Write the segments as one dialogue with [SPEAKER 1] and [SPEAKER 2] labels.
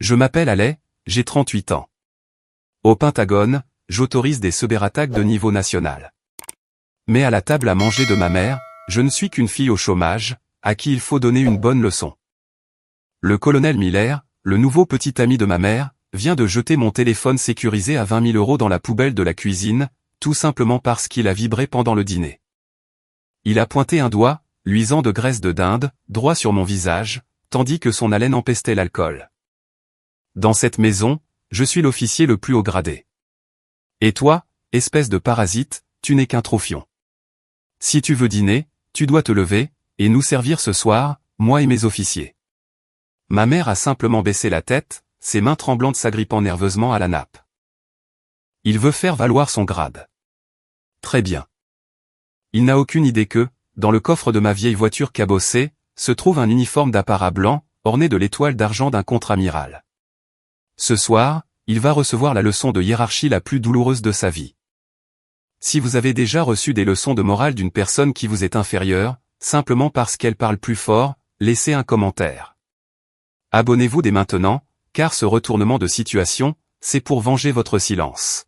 [SPEAKER 1] Je m'appelle Alay, j'ai 38 ans. Au Pentagone, j'autorise des cyberattaques de niveau national. Mais à la table à manger de ma mère, je ne suis qu'une fille au chômage, à qui il faut donner une bonne leçon. Le colonel Miller, le nouveau petit ami de ma mère, vient de jeter mon téléphone sécurisé à 20 000 € dans la poubelle de la cuisine, tout simplement parce qu'il a vibré pendant le dîner. Il a pointé un doigt, luisant de graisse de dinde, droit sur mon visage, tandis que son haleine empestait l'alcool. Dans cette maison, je suis l'officier le plus haut gradé. Et toi, espèce de parasite, tu n'es qu'un trophion. Si tu veux dîner, tu dois te lever, et nous servir ce soir, moi et mes officiers. Ma mère a simplement baissé la tête, ses mains tremblantes s'agrippant nerveusement à la nappe. Il veut faire valoir son grade. Très bien. Il n'a aucune idée que, dans le coffre de ma vieille voiture cabossée, se trouve un uniforme d'apparat blanc, orné de l'étoile d'argent d'un contre-amiral. Ce soir, il va recevoir la leçon de hiérarchie la plus douloureuse de sa vie. Si vous avez déjà reçu des leçons de morale d'une personne qui vous est inférieure, simplement parce qu'elle parle plus fort, laissez un commentaire. Abonnez-vous dès maintenant, car ce retournement de situation, c'est pour venger votre silence.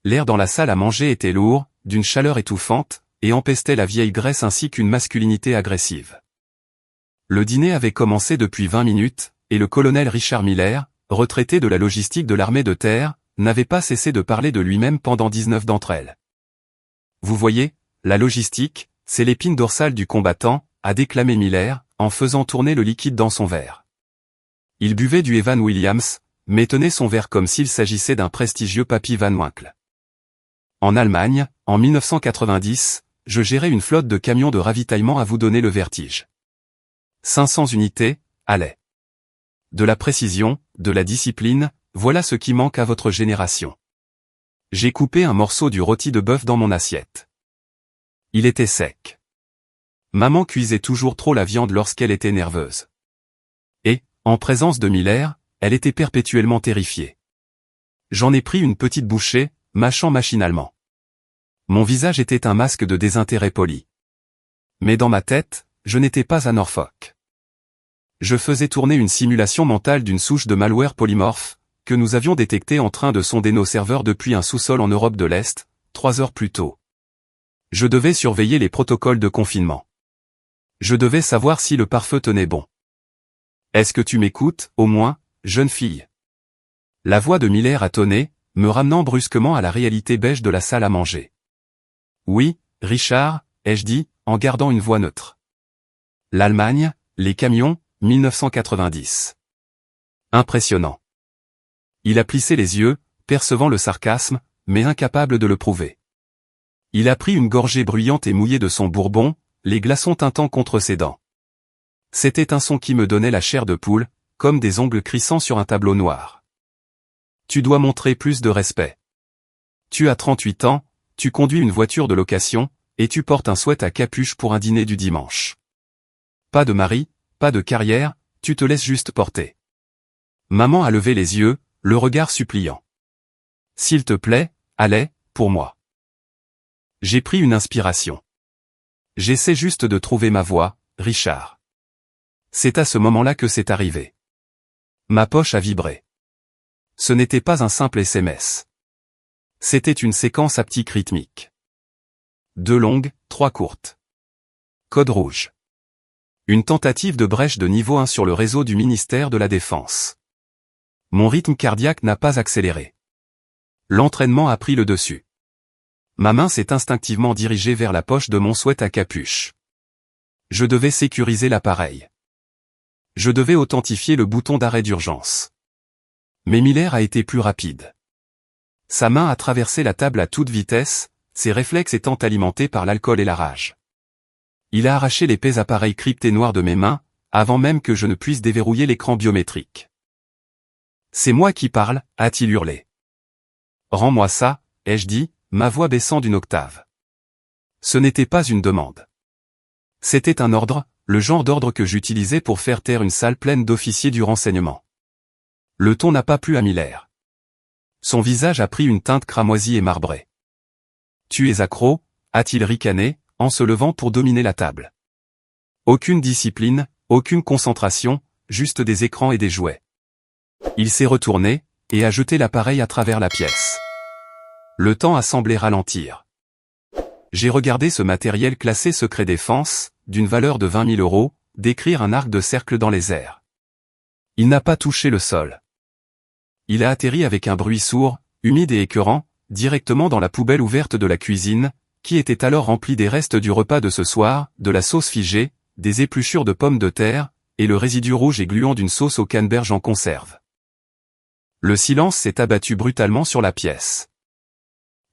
[SPEAKER 1] L'air dans la salle à manger était lourd, d'une chaleur étouffante, et empestait la vieille graisse ainsi qu'une masculinité agressive. Le dîner avait commencé depuis 20 minutes, et le colonel Richard Miller, retraité de la logistique de l'armée de terre, n'avait pas cessé de parler de lui-même pendant 19 d'entre elles. Vous voyez, la logistique, c'est l'épine dorsale du combattant, a déclamé Miller, en faisant tourner le liquide dans son verre. Il buvait du Evan Williams, mais tenait son verre comme s'il s'agissait d'un prestigieux Papy Van Winkle. En Allemagne, en 1990, je gérais une flotte de camions de ravitaillement à vous donner le vertige. 500 unités, Alay. De la précision, de la discipline, voilà ce qui manque à votre génération. J'ai coupé un morceau du rôti de bœuf dans mon assiette. Il était sec. Maman cuisait toujours trop la viande lorsqu'elle était nerveuse. Et, en présence de Miller, elle était perpétuellement terrifiée. J'en ai pris une petite bouchée, mâchant machinalement. Mon visage était un masque de désintérêt poli. Mais dans ma tête, je n'étais pas à Norfolk. Je faisais tourner une simulation mentale d'une souche de malware polymorphe, que nous avions détectée en train de sonder nos serveurs depuis un sous-sol en Europe de l'Est, 3 heures plus tôt. Je devais surveiller les protocoles de confinement. Je devais savoir si le pare-feu tenait bon. Est-ce que tu m'écoutes, au moins, jeune fille? La voix de Miller a tonné, me ramenant brusquement à la réalité beige de la salle à manger. Oui, Richard, ai-je dit, en gardant une voix neutre. L'Allemagne, les camions, 1990. Impressionnant. Il a plissé les yeux, percevant le sarcasme, mais incapable de le prouver. Il a pris une gorgée bruyante et mouillée de son bourbon, les glaçons tintant contre ses dents. C'était un son qui me donnait la chair de poule, comme des ongles crissants sur un tableau noir. Tu dois montrer plus de respect. Tu as 38 ans, tu conduis une voiture de location, et tu portes un sweat à capuche pour un dîner du dimanche. Pas de mari, pas de carrière, tu te laisses juste porter. Maman a levé les yeux, le regard suppliant. S'il te plaît, Alay, pour moi. J'ai pris une inspiration. J'essaie juste de trouver ma voix, Richard. C'est à ce moment-là que c'est arrivé. Ma poche a vibré. Ce n'était pas un simple SMS. C'était une séquence haptique rythmique. 2 longues, 3 courtes. Code rouge. Une tentative de brèche de niveau 1 sur le réseau du ministère de la Défense. Mon rythme cardiaque n'a pas accéléré. L'entraînement a pris le dessus. Ma main s'est instinctivement dirigée vers la poche de mon sweat à capuche. Je devais sécuriser l'appareil. Je devais authentifier le bouton d'arrêt d'urgence. Mais Miller a été plus rapide. Sa main a traversé la table à toute vitesse, ses réflexes étant alimentés par l'alcool et la rage. Il a arraché l'épais appareil crypté noir de mes mains, avant même que je ne puisse déverrouiller l'écran biométrique. C'est moi qui parle, a-t-il hurlé. Rends-moi ça, ai-je dit, ma voix baissant d'une octave. Ce n'était pas une demande. C'était un ordre, le genre d'ordre que j'utilisais pour faire taire une salle pleine d'officiers du renseignement. Le ton n'a pas plu à Miller. Son visage a pris une teinte cramoisie et marbrée. Tu es accro, a-t-il ricané, en se levant pour dominer la table. Aucune discipline, aucune concentration, juste des écrans et des jouets. Il s'est retourné, et a jeté l'appareil à travers la pièce. Le temps a semblé ralentir. J'ai regardé ce matériel classé secret défense, d'une valeur de 20 000 €, décrire un arc de cercle dans les airs. Il n'a pas touché le sol. Il a atterri avec un bruit sourd, humide et écœurant, directement dans la poubelle ouverte de la cuisine, qui était alors remplie des restes du repas de ce soir, de la sauce figée, des épluchures de pommes de terre, et le résidu rouge et gluant d'une sauce au canneberge en conserve. Le silence s'est abattu brutalement sur la pièce.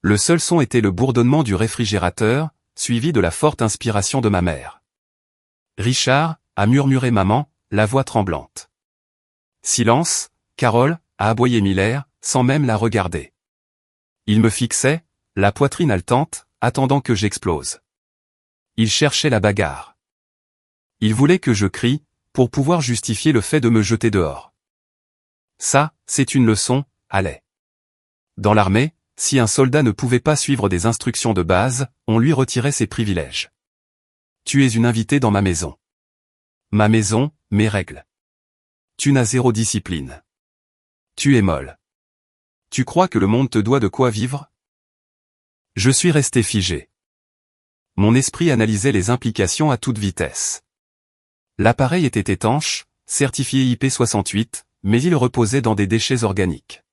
[SPEAKER 1] Le seul son était le bourdonnement du réfrigérateur, suivi de la forte inspiration de ma mère. « Richard » a murmuré maman, la voix tremblante. « Silence, Carole » a aboyé Miller, sans même la regarder. Il me fixait, la poitrine haletante, attendant que j'explose. Il cherchait la bagarre. Il voulait que je crie, pour pouvoir justifier le fait de me jeter dehors. Ça, c'est une leçon, allez. Dans l'armée, si un soldat ne pouvait pas suivre des instructions de base, on lui retirait ses privilèges. Tu es une invitée dans ma maison. Ma maison, mes règles. Tu n'as zéro discipline. Tu es molle. Tu crois que le monde te doit de quoi vivre? Je suis resté figé. Mon esprit analysait les implications à toute vitesse. L'appareil était étanche, certifié IP68, mais il reposait dans des déchets organiques.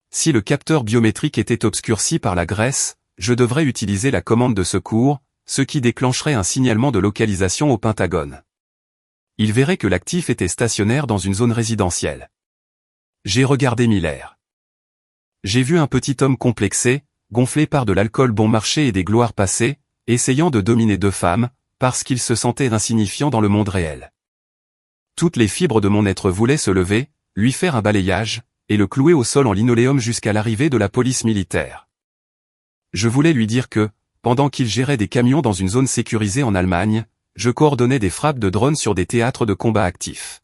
[SPEAKER 1] Si le capteur biométrique était obscurci par la graisse, je devrais utiliser la commande de secours, ce qui déclencherait un signalement de localisation au Pentagone. Il verrait que l'actif était stationnaire dans une zone résidentielle. J'ai regardé Miller. J'ai vu un petit homme complexé, gonflé par de l'alcool bon marché et des gloires passées, essayant de dominer deux femmes, parce qu'il se sentait insignifiant dans le monde réel. Toutes les fibres de mon être voulaient se lever, lui faire un balayage, et le clouer au sol en linoléum jusqu'à l'arrivée de la police militaire. Je voulais lui dire que, pendant qu'il gérait des camions dans une zone sécurisée en Allemagne, je coordonnais des frappes de drones sur des théâtres de combat actifs.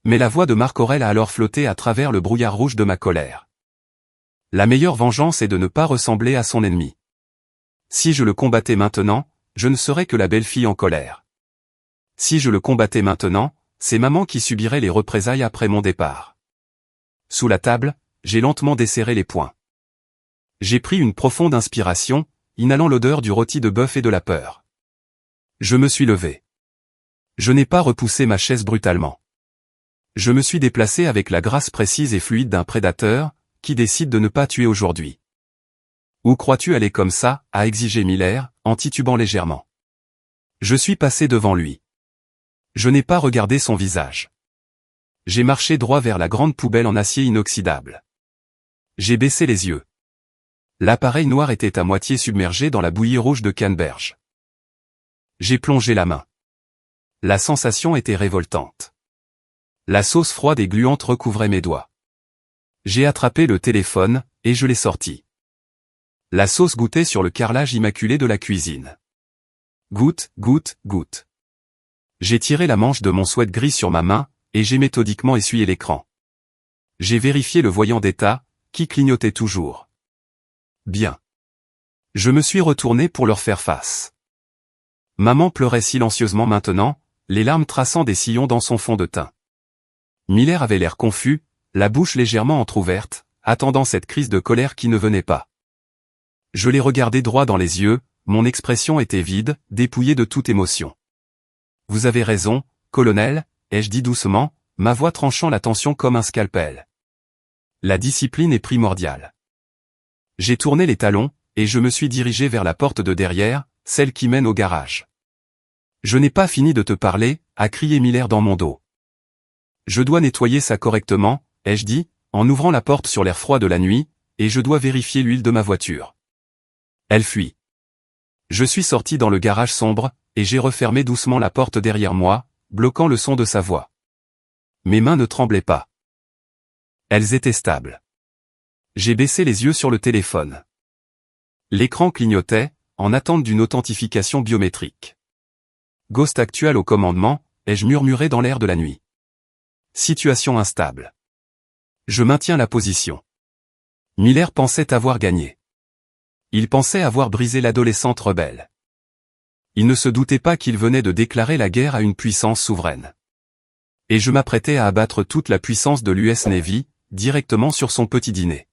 [SPEAKER 1] Mais la voix de Marc Aurèle a alors flotté à travers le brouillard rouge de ma colère. La meilleure vengeance est de ne pas ressembler à son ennemi. Si je le combattais maintenant, je ne serais que la belle-fille en colère. Si je le combattais maintenant, c'est maman qui subirait les représailles après mon départ. Sous la table, j'ai lentement desserré les poings. J'ai pris une profonde inspiration, inhalant l'odeur du rôti de bœuf et de la peur. Je me suis levé. Je n'ai pas repoussé ma chaise brutalement. Je me suis déplacé avec la grâce précise et fluide d'un prédateur, qui décide de ne pas tuer aujourd'hui. Où crois-tu aller comme ça, a exigé Miller, en titubant légèrement. Je suis passé devant lui. Je n'ai pas regardé son visage. J'ai marché droit vers la grande poubelle en acier inoxydable. J'ai baissé les yeux. L'appareil noir était à moitié submergé dans la bouillie rouge de canneberge. J'ai plongé la main. La sensation était révoltante. La sauce froide et gluante recouvrait mes doigts. J'ai attrapé le téléphone, et je l'ai sorti. La sauce goûtait sur le carrelage immaculé de la cuisine. Goutte, goutte, goutte. J'ai tiré la manche de mon sweat gris sur ma main, et j'ai méthodiquement essuyé l'écran. J'ai vérifié le voyant d'état, qui clignotait toujours. Bien. Je me suis retourné pour leur faire face. Maman pleurait silencieusement maintenant, les larmes traçant des sillons dans son fond de teint. Miller avait l'air confus, la bouche légèrement entr'ouverte, attendant cette crise de colère qui ne venait pas. Je l'ai regardé droit dans les yeux, mon expression était vide, dépouillée de toute émotion. « Vous avez raison, colonel », ai-je dit doucement, ma voix tranchant la tension comme un scalpel. La discipline est primordiale. J'ai tourné les talons, et je me suis dirigé vers la porte de derrière, celle qui mène au garage. « Je n'ai pas fini de te parler », a crié Miller dans mon dos. « Je dois nettoyer ça correctement », ai-je dit, en ouvrant la porte sur l'air froid de la nuit, et je dois vérifier l'huile de ma voiture. Elle fuit. Je suis sorti dans le garage sombre, et j'ai refermé doucement la porte derrière moi, bloquant le son de sa voix. Mes mains ne tremblaient pas. Elles étaient stables. J'ai baissé les yeux sur le téléphone. L'écran clignotait, en attente d'une authentification biométrique. Ghost Actual au commandement, ai-je murmuré dans l'air de la nuit. Situation instable. Je maintiens la position. Miller pensait avoir gagné. Il pensait avoir brisé l'adolescente rebelle. Il ne se doutait pas qu'il venait de déclarer la guerre à une puissance souveraine. Et je m'apprêtais à abattre toute la puissance de l'US Navy, directement sur son petit dîner.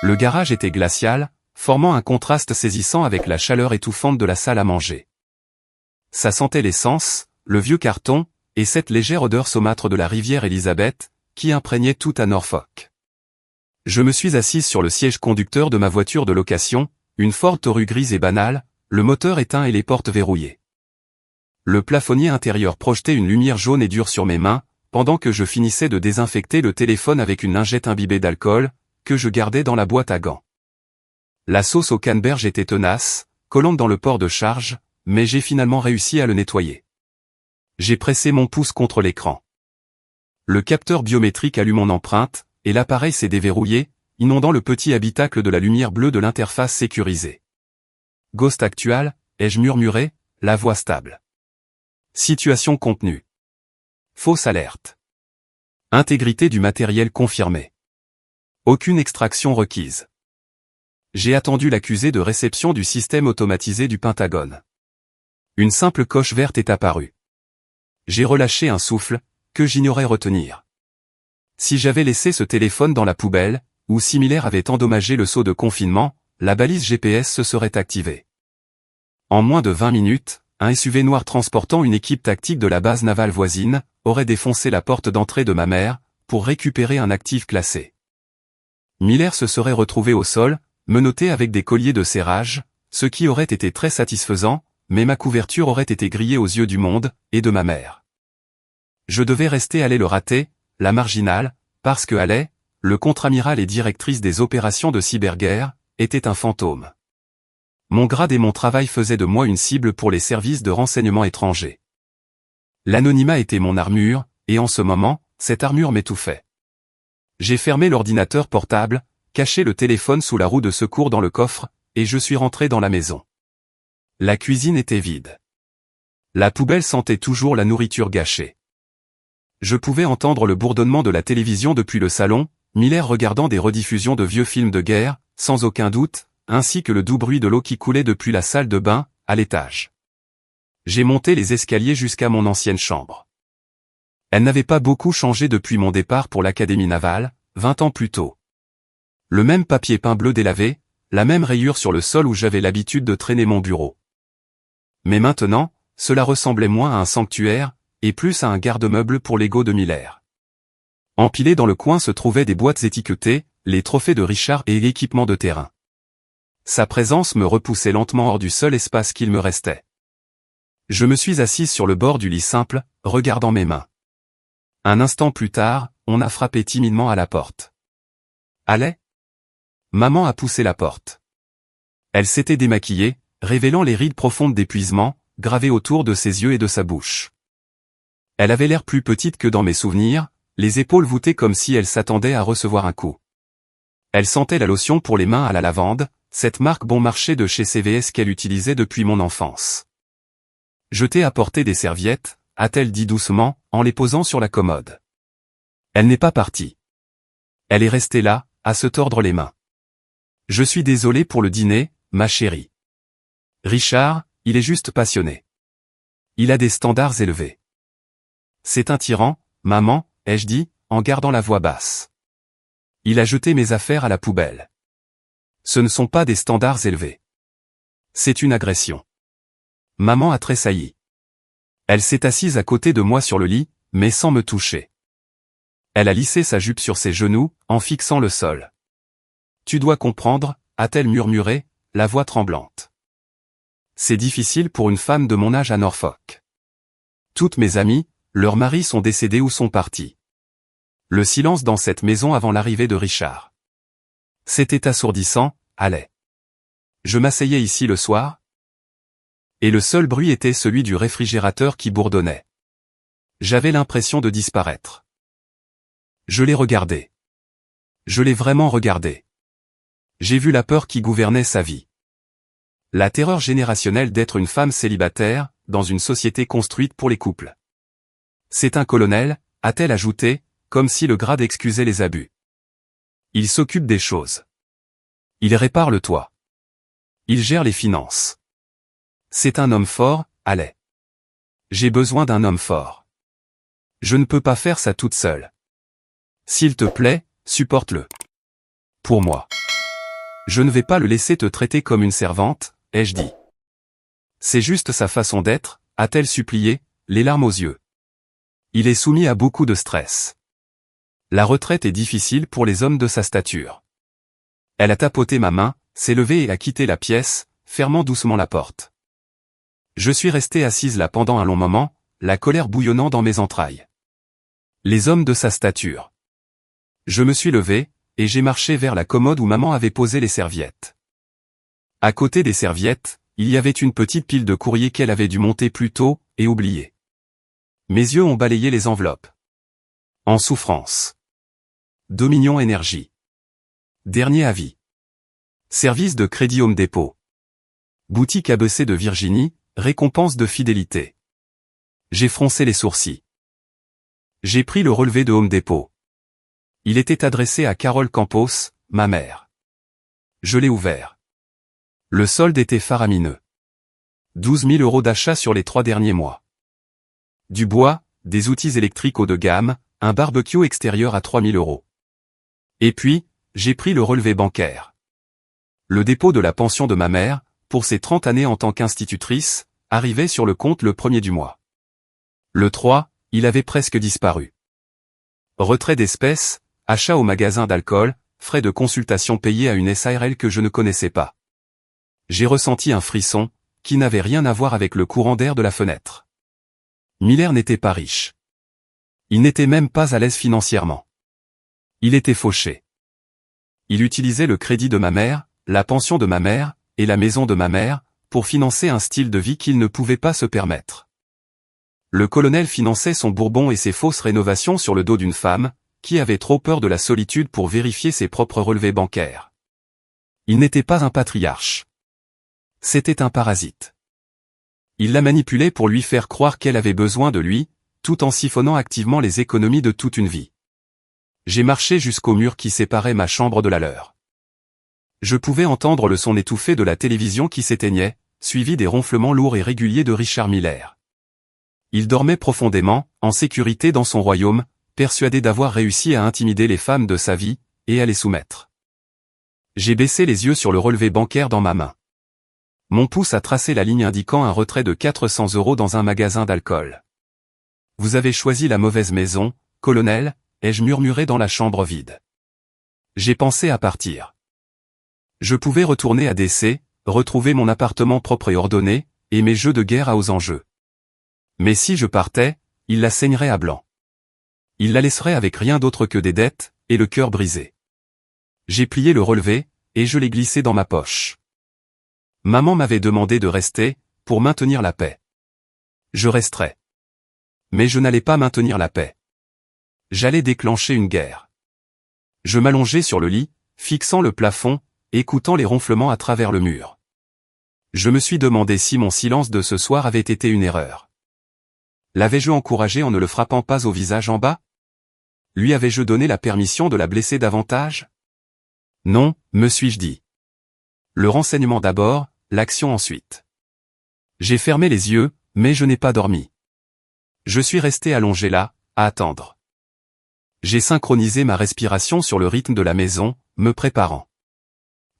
[SPEAKER 1] Le garage était glacial, formant un contraste saisissant avec la chaleur étouffante de la salle à manger. Ça sentait l'essence, le vieux carton, et cette légère odeur saumâtre de la rivière Elizabeth, qui imprégnait tout à Norfolk. Je me suis assise sur le siège conducteur de ma voiture de location, une Ford Taurus grise et banale, le moteur éteint et les portes verrouillées. Le plafonnier intérieur projetait une lumière jaune et dure sur mes mains, pendant que je finissais de désinfecter le téléphone avec une lingette imbibée d'alcool, que je gardais dans la boîte à gants. La sauce au canneberge était tenace, collante dans le port de charge, mais j'ai finalement réussi à le nettoyer. J'ai pressé mon pouce contre l'écran. Le capteur biométrique allume mon empreinte, et l'appareil s'est déverrouillé, inondant le petit habitacle de la lumière bleue de l'interface sécurisée. Ghost Actual, ai-je murmuré, la voix stable. Situation contenue. Fausse alerte. Intégrité du matériel confirmée. Aucune extraction requise. J'ai attendu l'accusé de réception du système automatisé du Pentagone. Une simple coche verte est apparue. J'ai relâché un souffle, que j'ignorais retenir. Si j'avais laissé ce téléphone dans la poubelle, ou si Miller avait endommagé le seau de confinement, la balise GPS se serait activée. En moins de 20 minutes, un SUV noir transportant une équipe tactique de la base navale voisine, aurait défoncé la porte d'entrée de ma mère, pour récupérer un actif classé. Miller se serait retrouvé au sol, menotté avec des colliers de serrage, ce qui aurait été très satisfaisant, mais ma couverture aurait été grillée aux yeux du monde, et de ma mère. Je devais rester Allais le raté, la marginale, parce que Allais, le contre-amiral et directrice des opérations de cyberguerre, était un fantôme. Mon grade et mon travail faisaient de moi une cible pour les services de renseignement étrangers. L'anonymat était mon armure, et en ce moment, cette armure m'étouffait. J'ai fermé l'ordinateur portable, caché le téléphone sous la roue de secours dans le coffre, et je suis rentré dans la maison. La cuisine était vide. La poubelle sentait toujours la nourriture gâchée. Je pouvais entendre le bourdonnement de la télévision depuis le salon, Miller regardant des rediffusions de vieux films de guerre, sans aucun doute, ainsi que le doux bruit de l'eau qui coulait depuis la salle de bain, à l'étage. J'ai monté les escaliers jusqu'à mon ancienne chambre. Elle n'avait pas beaucoup changé depuis mon départ pour l'Académie navale, 20 ans plus tôt. Le même papier peint bleu délavé, la même rayure sur le sol où j'avais l'habitude de traîner mon bureau. Mais maintenant, cela ressemblait moins à un sanctuaire, et plus à un garde-meuble pour l'ego de Miller. Empilés dans le coin se trouvaient des boîtes étiquetées, les trophées de Richard et l'équipement de terrain. Sa présence me repoussait lentement hors du seul espace qu'il me restait. Je me suis assise sur le bord du lit simple, regardant mes mains. Un instant plus tard, on a frappé timidement à la porte. Allais ? Maman a poussé la porte. Elle s'était démaquillée, révélant les rides profondes d'épuisement, gravées autour de ses yeux et de sa bouche. Elle avait l'air plus petite que dans mes souvenirs, les épaules voûtées comme si elle s'attendait à recevoir un coup. Elle sentait la lotion pour les mains à la lavande, cette marque bon marché de chez CVS qu'elle utilisait depuis mon enfance. Je t'ai apporté des serviettes, a-t-elle dit doucement, en les posant sur la commode. Elle n'est pas partie. Elle est restée là, à se tordre les mains. Je suis désolé pour le dîner, ma chérie. Richard, il est juste passionné. Il a des standards élevés. C'est un tyran, maman, ai-je dit, en gardant la voix basse. Il a jeté mes affaires à la poubelle. Ce ne sont pas des standards élevés. C'est une agression. Maman a tressailli. Elle s'est assise à côté de moi sur le lit, mais sans me toucher. Elle a lissé sa jupe sur ses genoux, en fixant le sol. Tu dois comprendre, a-t-elle murmuré, la voix tremblante. C'est difficile pour une femme de mon âge à Norfolk. Toutes mes amies, leurs maris sont décédés ou sont partis. Le silence dans cette maison avant l'arrivée de Richard. C'était assourdissant, Allais. Je m'asseyais ici le soir, et le seul bruit était celui du réfrigérateur qui bourdonnait. J'avais l'impression de disparaître. Je l'ai regardé. Je l'ai vraiment regardé. J'ai vu la peur qui gouvernait sa vie. La terreur générationnelle d'être une femme célibataire, dans une société construite pour les couples. C'est un colonel, a-t-elle ajouté, comme si le grade excusait les abus. Il s'occupe des choses. Il répare le toit. Il gère les finances. C'est un homme fort, Allais. J'ai besoin d'un homme fort. Je ne peux pas faire ça toute seule. S'il te plaît, supporte-le. Pour moi. Je ne vais pas le laisser te traiter comme une servante, ai-je dit. C'est juste sa façon d'être, a-t-elle supplié, les larmes aux yeux. Il est soumis à beaucoup de stress. La retraite est difficile pour les hommes de sa stature. Elle a tapoté ma main, s'est levée et a quitté la pièce, fermant doucement la porte. Je suis resté assise là pendant un long moment, la colère bouillonnant dans mes entrailles. Les hommes de sa stature. Je me suis levé, et j'ai marché vers la commode où maman avait posé les serviettes. À côté des serviettes, il y avait une petite pile de courriers qu'elle avait dû monter plus tôt, et oublier. Mes yeux ont balayé les enveloppes. En souffrance. Dominion Énergie. Dernier avis. Service de crédit Home Depot. Boutique ABC de Virginie, récompense de fidélité. J'ai froncé les sourcils. J'ai pris le relevé de Home Depot. Il était adressé à Carole Campos, ma mère. Je l'ai ouvert. Le solde était faramineux. 12 000 € d'achat sur les 3 derniers mois. Du bois, des outils électriques haut de gamme, un barbecue extérieur à 3 000 €. Et puis, j'ai pris le relevé bancaire. Le dépôt de la pension de ma mère, pour ses 30 années en tant qu'institutrice, arrivait sur le compte le 1er du mois. Le 3, il avait presque disparu. Retrait d'espèces, achat au magasin d'alcool, frais de consultation payés à une SARL que je ne connaissais pas. J'ai ressenti un frisson, qui n'avait rien à voir avec le courant d'air de la fenêtre. Miller n'était pas riche. Il n'était même pas à l'aise financièrement. Il était fauché. Il utilisait le crédit de ma mère, la pension de ma mère, et la maison de ma mère, pour financer un style de vie qu'il ne pouvait pas se permettre. Le colonel finançait son Bourbon et ses fausses rénovations sur le dos d'une femme, qui avait trop peur de la solitude pour vérifier ses propres relevés bancaires. Il n'était pas un patriarche. C'était un parasite. Il la manipulait pour lui faire croire qu'elle avait besoin de lui, tout en siphonnant activement les économies de toute une vie. J'ai marché jusqu'au mur qui séparait ma chambre de la leur. Je pouvais entendre le son étouffé de la télévision qui s'éteignait, suivi des ronflements lourds et réguliers de Richard Miller. Il dormait profondément, en sécurité dans son royaume, persuadé d'avoir réussi à intimider les femmes de sa vie, et à les soumettre. J'ai baissé les yeux sur le relevé bancaire dans ma main. Mon pouce a tracé la ligne indiquant un retrait de 400 € dans un magasin d'alcool. Vous avez choisi la mauvaise maison, colonel, ai-je murmuré dans la chambre vide. J'ai pensé à partir. Je pouvais retourner à DC, retrouver mon appartement propre et ordonné, et mes jeux de guerre à aux enjeux. Mais si je partais, il la saignerait à blanc. Il la laisserait avec rien d'autre que des dettes, et le cœur brisé. J'ai plié le relevé, et je l'ai glissé dans ma poche. Maman m'avait demandé de rester, pour maintenir la paix. Je resterais. Mais je n'allais pas maintenir la paix. J'allais déclencher une guerre. Je m'allongeai sur le lit, fixant le plafond, écoutant les ronflements à travers le mur. Je me suis demandé si mon silence de ce soir avait été une erreur. L'avais-je encouragé en ne le frappant pas au visage en bas? Lui avais-je donné la permission de la blesser davantage? Non, me suis-je dit. Le renseignement d'abord, l'action ensuite. J'ai fermé les yeux, mais je n'ai pas dormi. Je suis resté allongé là, à attendre. J'ai synchronisé ma respiration sur le rythme de la maison, me préparant.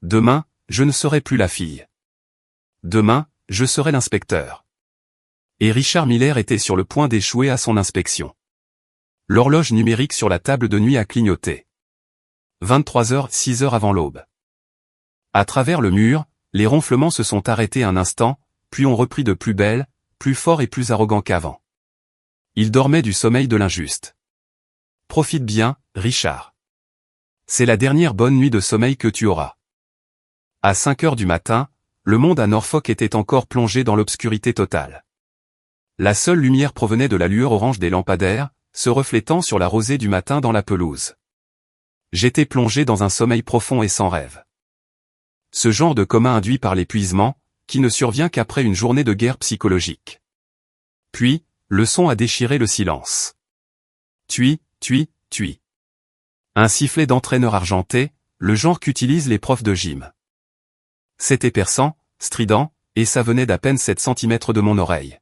[SPEAKER 1] Demain, je ne serai plus la fille. Demain, je serai l'inspecteur. Et Richard Miller était sur le point d'échouer à son inspection. L'horloge numérique sur la table de nuit a clignoté. 23h, 6h avant l'aube. À travers le mur, les ronflements se sont arrêtés un instant, puis ont repris de plus belle, plus fort et plus arrogant qu'avant. Il dormait du sommeil de l'injuste. Profite bien, Richard. C'est la dernière bonne nuit de sommeil que tu auras. À 5 heures du matin, le monde à Norfolk était encore plongé dans l'obscurité totale. La seule lumière provenait de la lueur orange des lampadaires, se reflétant sur la rosée du matin dans la pelouse. J'étais plongé dans un sommeil profond et sans rêve. Ce genre de coma induit par l'épuisement, qui ne survient qu'après une journée de guerre psychologique. Puis, le son a déchiré le silence. Tui, tui, tui. Un sifflet d'entraîneur argenté, le genre qu'utilisent les profs de gym. C'était perçant, strident, et ça venait d'à peine 7 cm de mon oreille.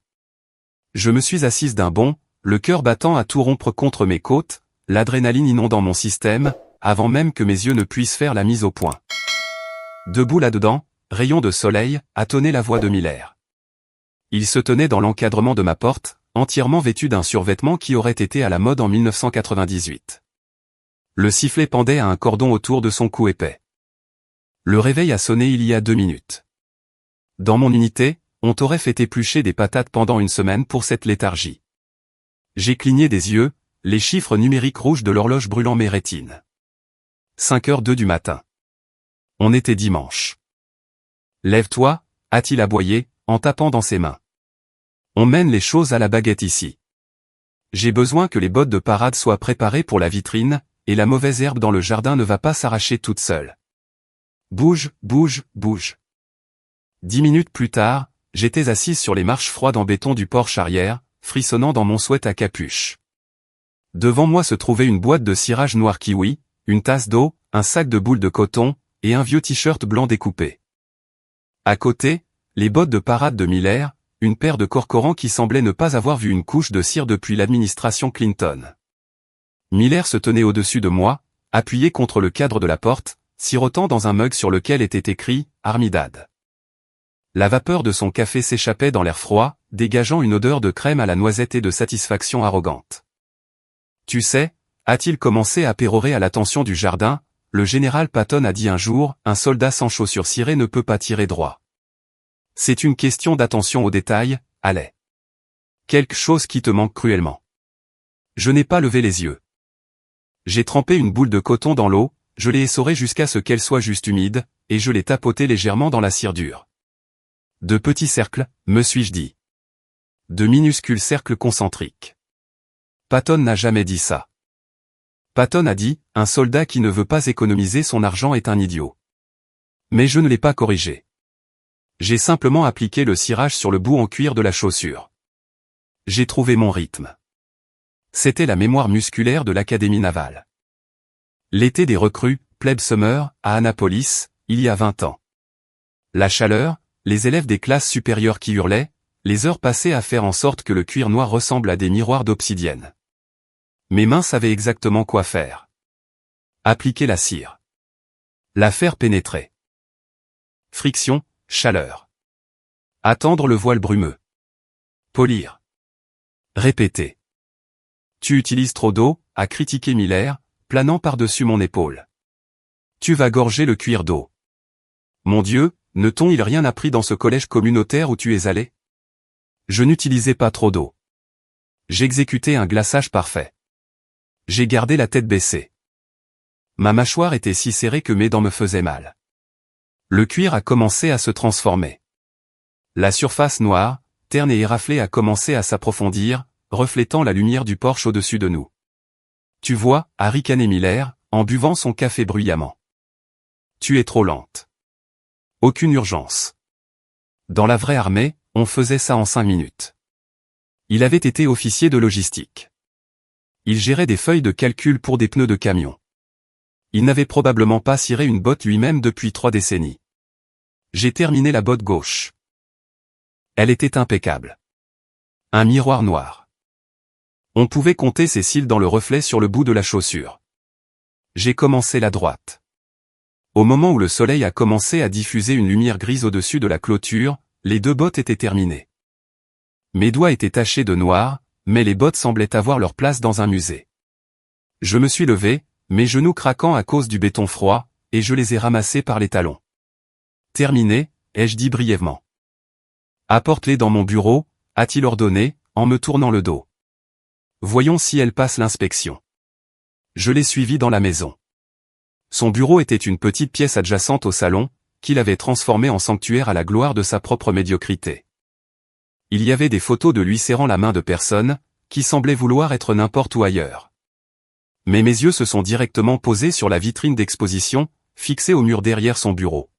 [SPEAKER 1] Je me suis assise d'un bond, le cœur battant à tout rompre contre mes côtes, l'adrénaline inondant mon système, avant même que mes yeux ne puissent faire la mise au point. Debout là-dedans, rayon de soleil, a tonné la voix de Miller. Il se tenait dans l'encadrement de ma porte, entièrement vêtu d'un survêtement qui aurait été à la mode en 1998. Le sifflet pendait à un cordon autour de son cou épais. Le réveil a sonné il y a 2 minutes. Dans mon unité, on t'aurait fait éplucher des patates pendant une semaine pour cette léthargie. J'ai cligné des yeux, les chiffres numériques rouges de l'horloge brûlant mes rétines. 5h02 du matin. On était dimanche. Lève-toi, a-t-il aboyé, en tapant dans ses mains. On mène les choses à la baguette ici. J'ai besoin que les bottes de parade soient préparées pour la vitrine, et la mauvaise herbe dans le jardin ne va pas s'arracher toute seule. Bouge, bouge, bouge. 10 minutes plus tard, j'étais assise sur les marches froides en béton du porche arrière, frissonnant dans mon sweat à capuche. Devant moi se trouvait une boîte de cirage noir kiwi, une tasse d'eau, un sac de boules de coton, et un vieux t-shirt blanc découpé. À côté, les bottes de parade de Miller, une paire de corcorans qui semblait ne pas avoir vu une couche de cire depuis l'administration Clinton. Miller se tenait au-dessus de moi, appuyé contre le cadre de la porte, sirotant dans un mug sur lequel était écrit « Armidad ». La vapeur de son café s'échappait dans l'air froid, dégageant une odeur de crème à la noisette et de satisfaction arrogante. Tu sais, a-t-il commencé à pérorer à l'attention du jardin, le général Patton a dit un jour, un soldat sans chaussures cirées ne peut pas tirer droit. C'est une question d'attention aux détails, Allais. Quelque chose qui te manque cruellement. Je n'ai pas levé les yeux. J'ai trempé une boule de coton dans l'eau, je l'ai essorée jusqu'à ce qu'elle soit juste humide, et je l'ai tapotée légèrement dans la cire dure. De petits cercles, me suis-je dit. De minuscules cercles concentriques. Patton n'a jamais dit ça. Patton a dit, un soldat qui ne veut pas économiser son argent est un idiot. Mais je ne l'ai pas corrigé. J'ai simplement appliqué le cirage sur le bout en cuir de la chaussure. J'ai trouvé mon rythme. C'était la mémoire musculaire de l'Académie navale. L'été des recrues, Plebe Summer, à Annapolis, il y a 20 ans. La chaleur, les élèves des classes supérieures qui hurlaient, les heures passées à faire en sorte que le cuir noir ressemble à des miroirs d'obsidienne. Mes mains savaient exactement quoi faire. Appliquer la cire. La faire pénétrer. Friction, chaleur. Attendre le voile brumeux. Polir. Répéter. Tu utilises trop d'eau, a critiqué Miller, planant par-dessus mon épaule. Tu vas gorger le cuir d'eau. Mon Dieu, ne t'ont-ils rien appris dans ce collège communautaire où tu es allé? Je n'utilisais pas trop d'eau. J'exécutais un glaçage parfait. J'ai gardé la tête baissée. Ma mâchoire était si serrée que mes dents me faisaient mal. Le cuir a commencé à se transformer. La surface noire, terne et éraflée a commencé à s'approfondir, reflétant la lumière du porche au-dessus de nous. Tu vois, a ricané Miller, en buvant son café bruyamment. Tu es trop lente. Aucune urgence. Dans la vraie armée, on faisait ça en 5 minutes. Il avait été officier de logistique. Il gérait des feuilles de calcul pour des pneus de camion. Il n'avait probablement pas ciré une botte lui-même depuis 3 décennies. J'ai terminé la botte gauche. Elle était impeccable. Un miroir noir. On pouvait compter ses cils dans le reflet sur le bout de la chaussure. J'ai commencé la droite. Au moment où le soleil a commencé à diffuser une lumière grise au-dessus de la clôture, les 2 bottes étaient terminées. Mes doigts étaient tachés de noir, mais les bottes semblaient avoir leur place dans un musée. Je me suis levé, mes genoux craquant à cause du béton froid, et je les ai ramassés par les talons. Terminé, ai-je dit brièvement. Apporte-les dans mon bureau, a-t-il ordonné, en me tournant le dos. Voyons si elle passe l'inspection. Je l'ai suivi dans la maison. Son bureau était une petite pièce adjacente au salon, qu'il avait transformé en sanctuaire à la gloire de sa propre médiocrité. Il y avait des photos de lui serrant la main de personnes, qui semblaient vouloir être n'importe où ailleurs. Mais mes yeux se sont directement posés sur la vitrine d'exposition, fixée au mur derrière son bureau.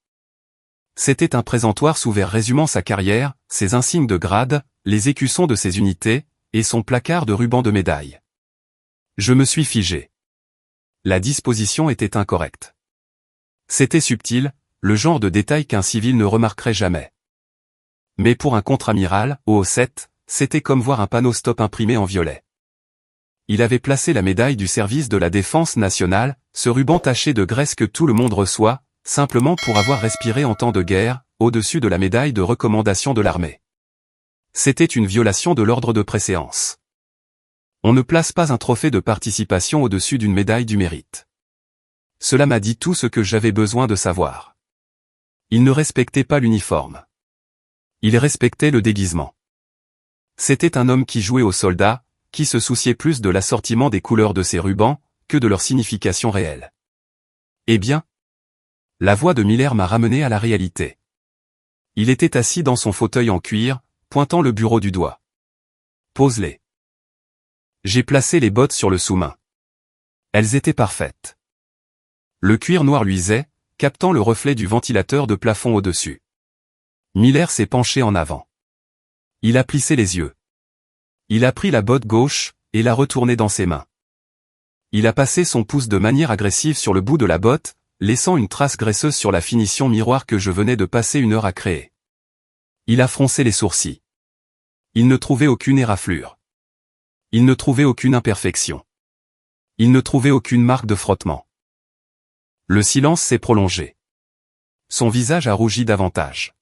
[SPEAKER 1] C'était un présentoir sous verre résumant sa carrière, ses insignes de grade, les écussons de ses unités, et son placard de rubans de médailles. Je me suis figé. La disposition était incorrecte. C'était subtil, le genre de détail qu'un civil ne remarquerait jamais. Mais pour un contre-amiral, au 7, c'était comme voir un panneau stop imprimé en violet. Il avait placé la médaille du service de la défense nationale, ce ruban taché de graisse que tout le monde reçoit, simplement pour avoir respiré en temps de guerre, au-dessus de la médaille de recommandation de l'armée. C'était une violation de l'ordre de préséance. On ne place pas un trophée de participation au-dessus d'une médaille du mérite. Cela m'a dit tout ce que j'avais besoin de savoir. Il ne respectait pas l'uniforme. Il respectait le déguisement. C'était un homme qui jouait aux soldats, qui se souciait plus de l'assortiment des couleurs de ses rubans, que de leur signification réelle. Eh bien, la voix de Miller m'a ramené à la réalité. Il était assis dans son fauteuil en cuir, pointant le bureau du doigt. Pose-les. J'ai placé les bottes sur le sous-main. Elles étaient parfaites. Le cuir noir luisait, captant le reflet du ventilateur de plafond au-dessus. Miller s'est penché en avant. Il a plissé les yeux. Il a pris la botte gauche, et l'a retournée dans ses mains. Il a passé son pouce de manière agressive sur le bout de la botte, laissant une trace graisseuse sur la finition miroir que je venais de passer 1 heure à créer. Il a froncé les sourcils. Il ne trouvait aucune éraflure. Il ne trouvait aucune imperfection. Il ne trouvait aucune marque de frottement. Le silence s'est prolongé. Son visage a rougi davantage.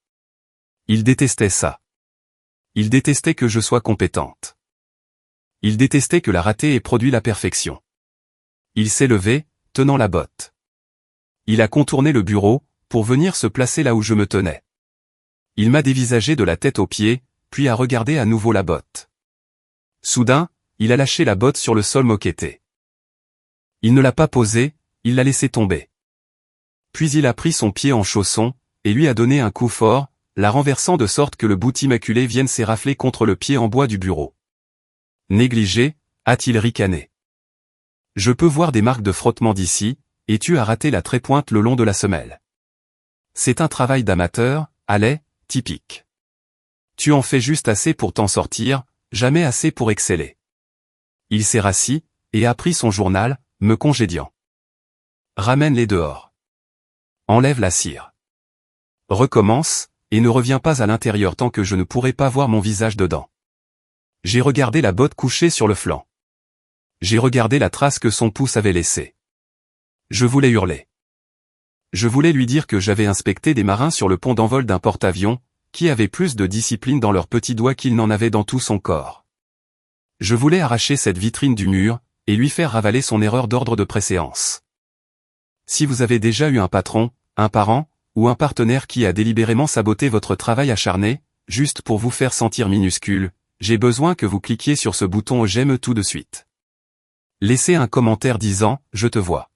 [SPEAKER 1] Il détestait ça. Il détestait que je sois compétente. Il détestait que la ratée ait produit la perfection. Il s'est levé, tenant la botte. Il a contourné le bureau, pour venir se placer là où je me tenais. Il m'a dévisagé de la tête aux pieds, puis a regardé à nouveau la botte. Soudain, il a lâché la botte sur le sol moquetté. Il ne l'a pas posée, il l'a laissée tomber. Puis il a pris son pied en chausson, et lui a donné un coup fort, la renversant de sorte que le bout immaculé vienne s'érafler contre le pied en bois du bureau. Négligé, a-t-il ricané. Je peux voir des marques de frottement d'ici, et tu as raté la trépointe le long de la semelle. C'est un travail d'amateur, allez, typique. Tu en fais juste assez pour t'en sortir, jamais assez pour exceller. Il s'est rassis, et a pris son journal, me congédiant. Ramène-les dehors. Enlève la cire. Recommence, et ne reviens pas à l'intérieur tant que je ne pourrai pas voir mon visage dedans. J'ai regardé la botte couchée sur le flanc. J'ai regardé la trace que son pouce avait laissée. Je voulais hurler. Je voulais lui dire que j'avais inspecté des marins sur le pont d'envol d'un porte-avions, qui avaient plus de discipline dans leurs petits doigts qu'il n'en avait dans tout son corps. Je voulais arracher cette vitrine du mur, et lui faire ravaler son erreur d'ordre de préséance. Si vous avez déjà eu un patron, un parent, ou un partenaire qui a délibérément saboté votre travail acharné, juste pour vous faire sentir minuscule, j'ai besoin que vous cliquiez sur ce bouton j'aime tout de suite. Laissez un commentaire disant « Je te vois ».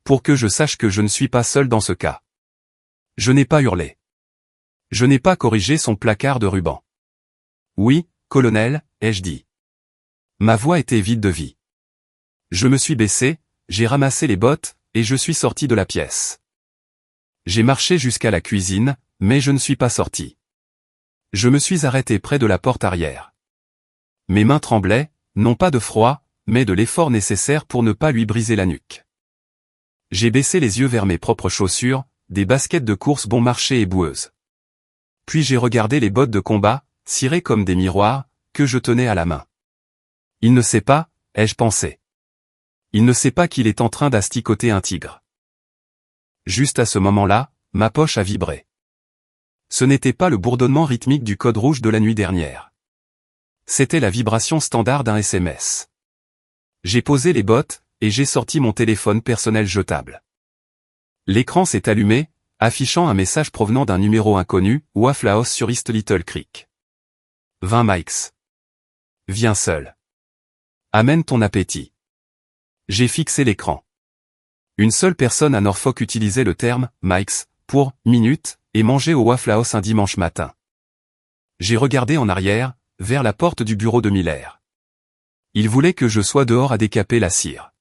[SPEAKER 1] Pour que je sache que je ne suis pas seul dans ce cas. Je n'ai pas hurlé. Je n'ai pas corrigé son placard de ruban. Oui, colonel, ai-je dit. Ma voix était vide de vie. Je me suis baissé, j'ai ramassé les bottes, et je suis sorti de la pièce. J'ai marché jusqu'à la cuisine, mais je ne suis pas sorti. Je me suis arrêté près de la porte arrière. Mes mains tremblaient, non pas de froid, mais de l'effort nécessaire pour ne pas lui briser la nuque. J'ai baissé les yeux vers mes propres chaussures, des baskets de course bon marché et boueuses. Puis j'ai regardé les bottes de combat, cirées comme des miroirs, que je tenais à la main. Il ne sait pas, ai-je pensé. Il ne sait pas qu'il est en train d'asticoter un tigre. Juste à ce moment-là, ma poche a vibré. Ce n'était pas le bourdonnement rythmique du code rouge de la nuit dernière. C'était la vibration standard d'un SMS. J'ai posé les bottes, et j'ai sorti mon téléphone personnel jetable. L'écran s'est allumé, affichant un message provenant d'un numéro inconnu, Waffle House sur East Little Creek. 20 mics. Viens seul. Amène ton appétit. J'ai fixé l'écran. Une seule personne à Norfolk utilisait le terme « mics » pour « minute » et mangeait au Waffle House un dimanche matin. J'ai regardé en arrière, vers la porte du bureau de Miller. Il voulait que je sois dehors à décaper la cire.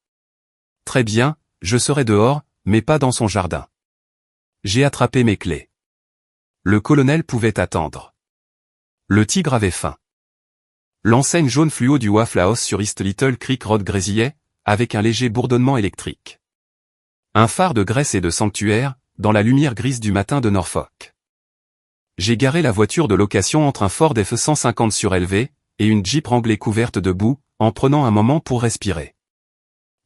[SPEAKER 1] Très bien, je serai dehors, mais pas dans son jardin. J'ai attrapé mes clés. Le colonel pouvait attendre. Le tigre avait faim. L'enseigne jaune fluo du Waffle House sur East Little Creek Road grésillait, avec un léger bourdonnement électrique. Un phare de graisse et de sanctuaire, dans la lumière grise du matin de Norfolk. J'ai garé la voiture de location entre un Ford F-150 surélevé, et une Jeep Wrangler couverte de boue, en prenant un moment pour respirer.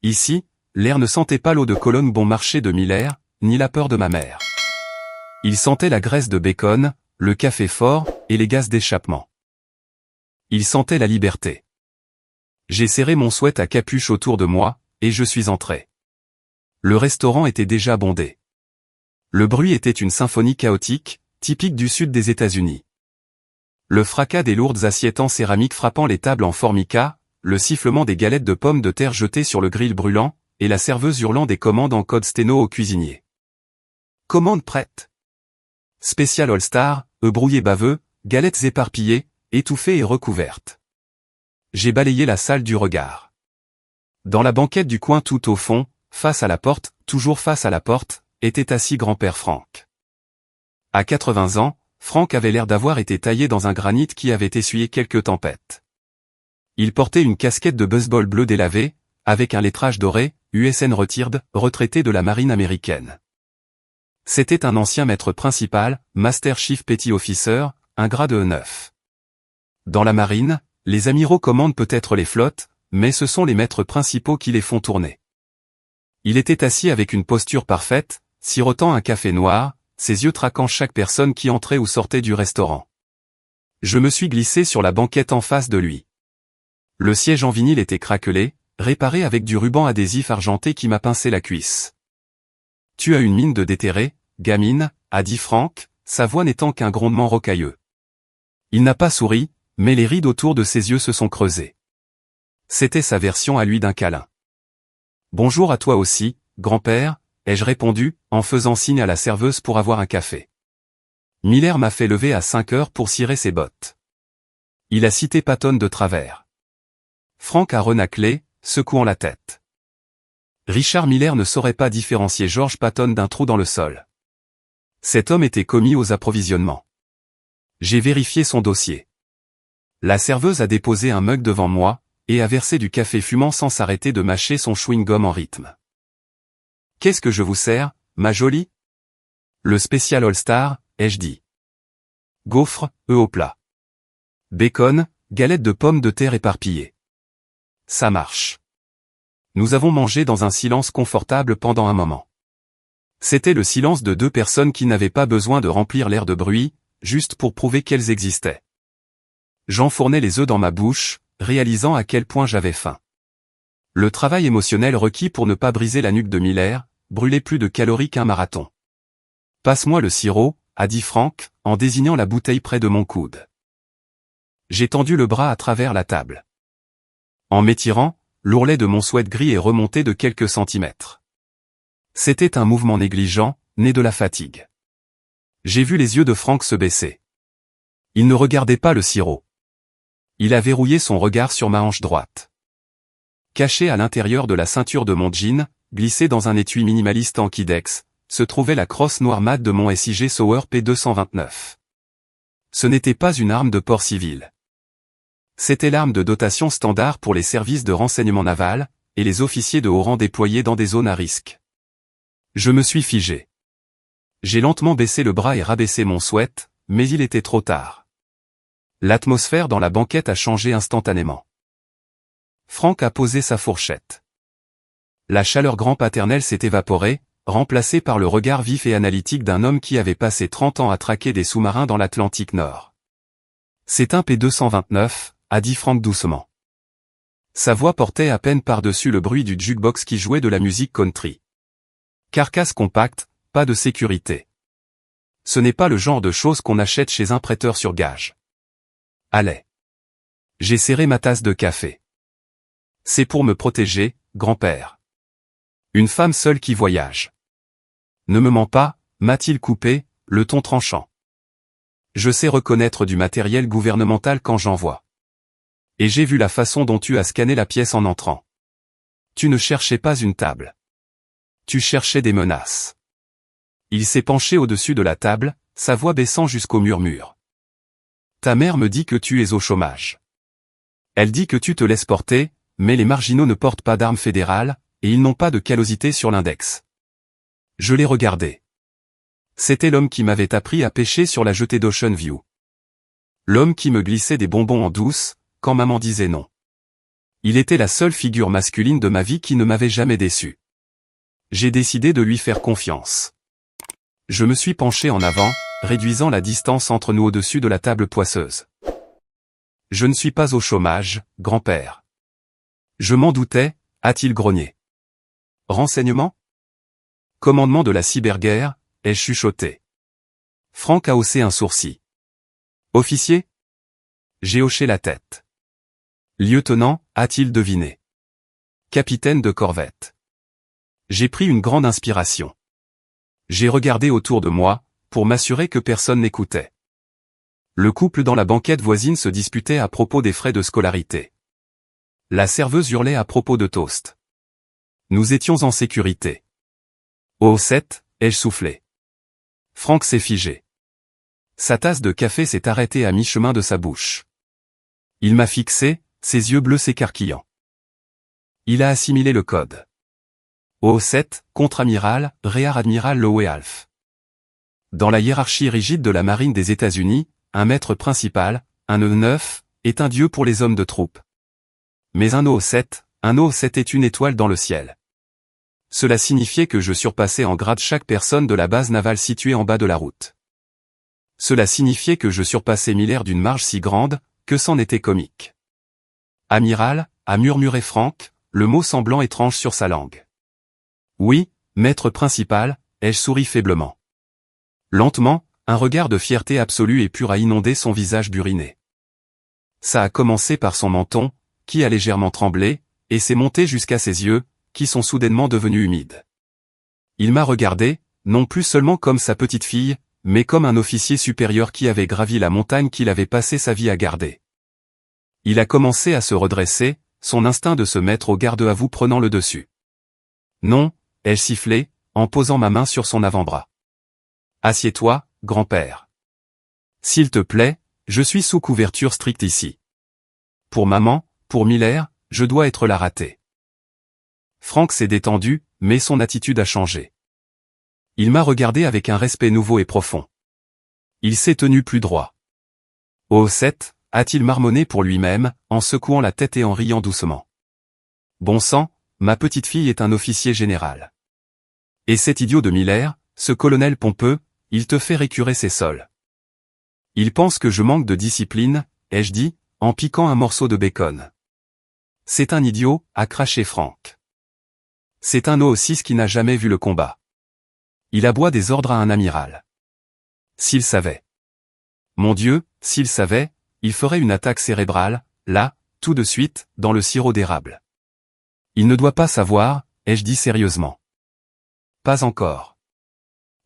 [SPEAKER 1] Ici, l'air ne sentait pas l'eau de Cologne bon marché de Miller, ni la peur de ma mère. Il sentait la graisse de bacon, le café fort, et les gaz d'échappement. Il sentait la liberté. J'ai serré mon sweat à capuche autour de moi, et je suis entré. Le restaurant était déjà bondé. Le bruit était une symphonie chaotique, typique du sud des États-Unis. Le fracas des lourdes assiettes en céramique frappant les tables en formica, le sifflement des galettes de pommes de terre jetées sur le grill brûlant, et la serveuse hurlant des commandes en code sténo au cuisinier. Commande prête. Spécial All-Star, œufs brouillés baveux, galettes éparpillées, étouffées et recouvertes. J'ai balayé la salle du regard. Dans la banquette du coin tout au fond, face à la porte, toujours face à la porte, était assis grand-père Franck. À 80 ans, Franck avait l'air d'avoir été taillé dans un granit qui avait essuyé quelques tempêtes. Il portait une casquette de baseball bleu délavée, avec un lettrage doré, USN Retired, retraité de la marine américaine. C'était un ancien maître principal, Master Chief Petty Officer, un grade E9. Dans la marine, les amiraux commandent peut-être les flottes, mais ce sont les maîtres principaux qui les font tourner. Il était assis avec une posture parfaite, sirotant un café noir, ses yeux traquant chaque personne qui entrait ou sortait du restaurant. Je me suis glissé sur la banquette en face de lui. Le siège en vinyle était craquelé, réparé avec du ruban adhésif argenté qui m'a pincé la cuisse. « Tu as une mine de déterré, gamine », a dit Franck, sa voix n'étant qu'un grondement rocailleux. Il n'a pas souri, mais les rides autour de ses yeux se sont creusées. C'était sa version à lui d'un câlin. « Bonjour à toi aussi, grand-père », ai-je répondu, en faisant signe à la serveuse pour avoir un café. Miller m'a fait lever à 5 heures pour cirer ses bottes. Il a cité Patton de travers. Franck a renâclé, secouant la tête. Richard Miller ne saurait pas différencier George Patton d'un trou dans le sol. Cet homme était commis aux approvisionnements. J'ai vérifié son dossier. La serveuse a déposé un mug devant moi, et a versé du café fumant sans s'arrêter de mâcher son chewing-gum en rythme. « Qu'est-ce que je vous sers, ma jolie ?» « Le spécial All-Star », ai-je dit. Gaufres, œufs au plat. Bacon, galettes de pommes de terre éparpillées. Ça marche. Nous avons mangé dans un silence confortable pendant un moment. C'était le silence de deux personnes qui n'avaient pas besoin de remplir l'air de bruit, juste pour prouver qu'elles existaient. J'enfournais les œufs dans ma bouche, réalisant à quel point j'avais faim. Le travail émotionnel requis pour ne pas briser la nuque de Miller, brûlait plus de calories qu'un marathon. « Passe-moi le sirop », a dit Franck, en désignant la bouteille près de mon coude. J'ai tendu le bras à travers la table. En m'étirant, l'ourlet de mon sweat gris est remonté de quelques centimètres. C'était un mouvement négligent, né de la fatigue. J'ai vu les yeux de Franck se baisser. Il ne regardait pas le sirop. Il a verrouillé son regard sur ma hanche droite. Caché à l'intérieur de la ceinture de mon jean, glissé dans un étui minimaliste en Kidex, se trouvait la crosse noire mat de mon SIG Sauer P229. Ce n'était pas une arme de port civil. C'était l'arme de dotation standard pour les services de renseignement naval, et les officiers de haut rang déployés dans des zones à risque. Je me suis figé. J'ai lentement baissé le bras et rabaissé mon sweat, mais il était trop tard. L'atmosphère dans la banquette a changé instantanément. Franck a posé sa fourchette. La chaleur grand-paternelle s'est évaporée, remplacée par le regard vif et analytique d'un homme qui avait passé 30 ans à traquer des sous-marins dans l'Atlantique Nord. « C'est un P229, » a dit Franck doucement. Sa voix portait à peine par-dessus le bruit du jukebox qui jouait de la musique country. Carcasse compacte, pas de sécurité. Ce n'est pas le genre de choses qu'on achète chez un prêteur sur gage. Allez. J'ai serré ma tasse de café. C'est pour me protéger, grand-père. Une femme seule qui voyage. Ne me mens pas, m'a-t-il coupé, le ton tranchant. Je sais reconnaître du matériel gouvernemental quand j'en vois. Et j'ai vu la façon dont tu as scanné la pièce en entrant. Tu ne cherchais pas une table. Tu cherchais des menaces. Il s'est penché au-dessus de la table, sa voix baissant jusqu'au murmure. Ta mère me dit que tu es au chômage. Elle dit que tu te laisses porter, mais les marginaux ne portent pas d'armes fédérales, et ils n'ont pas de callosité sur l'index. Je l'ai regardé. C'était l'homme qui m'avait appris à pêcher sur la jetée d'Ocean View. L'homme qui me glissait des bonbons en douce, quand maman disait non. Il était la seule figure masculine de ma vie qui ne m'avait jamais déçu. J'ai décidé de lui faire confiance. Je me suis penché en avant, réduisant la distance entre nous au-dessus de la table poisseuse. Je ne suis pas au chômage, grand-père. Je m'en doutais, a-t-il grogné. Renseignement? Commandement de la cyberguerre, ai-je chuchoté. Franck a haussé un sourcil. Officier? J'ai hoché la tête. Lieutenant, a-t-il deviné. Capitaine de corvette. J'ai pris une grande inspiration. J'ai regardé autour de moi, pour m'assurer que personne n'écoutait. Le couple dans la banquette voisine se disputait à propos des frais de scolarité. La serveuse hurlait à propos de toast. Nous étions en sécurité. Oh 7, ai-je soufflé. Franck s'est figé. Sa tasse de café s'est arrêtée à mi-chemin de sa bouche. Il m'a fixé, ses yeux bleus s'écarquillant. Il a assimilé le code. Oh 7, contre-amiral, Rear Admiral Lowe Alf. Dans la hiérarchie rigide de la marine des États-Unis, un maître principal, un E9, est un dieu pour les hommes de troupe. Mais un O7 est une étoile dans le ciel. Cela signifiait que je surpassais en grade chaque personne de la base navale située en bas de la route. Cela signifiait que je surpassais Miller d'une marge si grande, que c'en était comique. Amiral, a murmuré Franck, le mot semblant étrange sur sa langue. Oui, maître principal, ai-je souri faiblement. Lentement, un regard de fierté absolue et pure a inondé son visage buriné. Ça a commencé par son menton, qui a légèrement tremblé, et s'est monté jusqu'à ses yeux, qui sont soudainement devenus humides. Il m'a regardé, non plus seulement comme sa petite fille, mais comme un officier supérieur qui avait gravi la montagne qu'il avait passé sa vie à garder. Il a commencé à se redresser, son instinct de se mettre au garde-à-vous prenant le dessus. Non, ai-je sifflé, en posant ma main sur son avant-bras. Assieds-toi, grand-père. S'il te plaît, je suis sous couverture stricte ici. Pour maman, pour Miller, je dois être la ratée. Franck s'est détendu, mais son attitude a changé. Il m'a regardé avec un respect nouveau et profond. Il s'est tenu plus droit. Oh 7, a-t-il marmonné pour lui-même, en secouant la tête et en riant doucement. Bon sang, ma petite fille est un officier général. Et cet idiot de Miller, ce colonel pompeux, il te fait récurer ses sols. Il pense que je manque de discipline, ai-je dit, en piquant un morceau de bacon. C'est un idiot, a craché Franck. C'est un O6 qui n'a jamais vu le combat. Il aboie des ordres à un amiral. S'il savait. Mon Dieu, s'il savait, il ferait une attaque cérébrale, là, tout de suite, dans le sirop d'érable. Il ne doit pas savoir, ai-je dit sérieusement. Pas encore.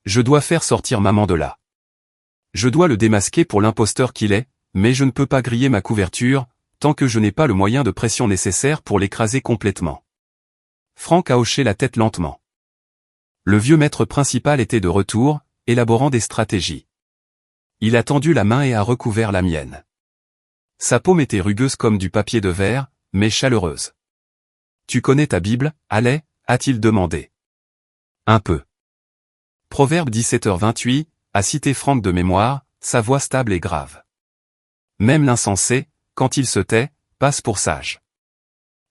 [SPEAKER 1] Je dois faire sortir maman de là. Je dois le démasquer pour l'imposteur qu'il est, mais je ne peux pas griller ma couverture, tant que je n'ai pas le moyen de pression nécessaire pour l'écraser complètement. Franck a hoché la tête lentement. Le vieux maître principal était de retour, élaborant des stratégies. Il a tendu la main et a recouvert la mienne. Sa paume était rugueuse comme du papier de verre, mais chaleureuse. Tu connais ta Bible, Allais, a-t-il demandé. Un peu. Proverbe 17h28, a cité Franck de mémoire, sa voix stable et grave. Même l'insensé, quand il se tait, passe pour sage.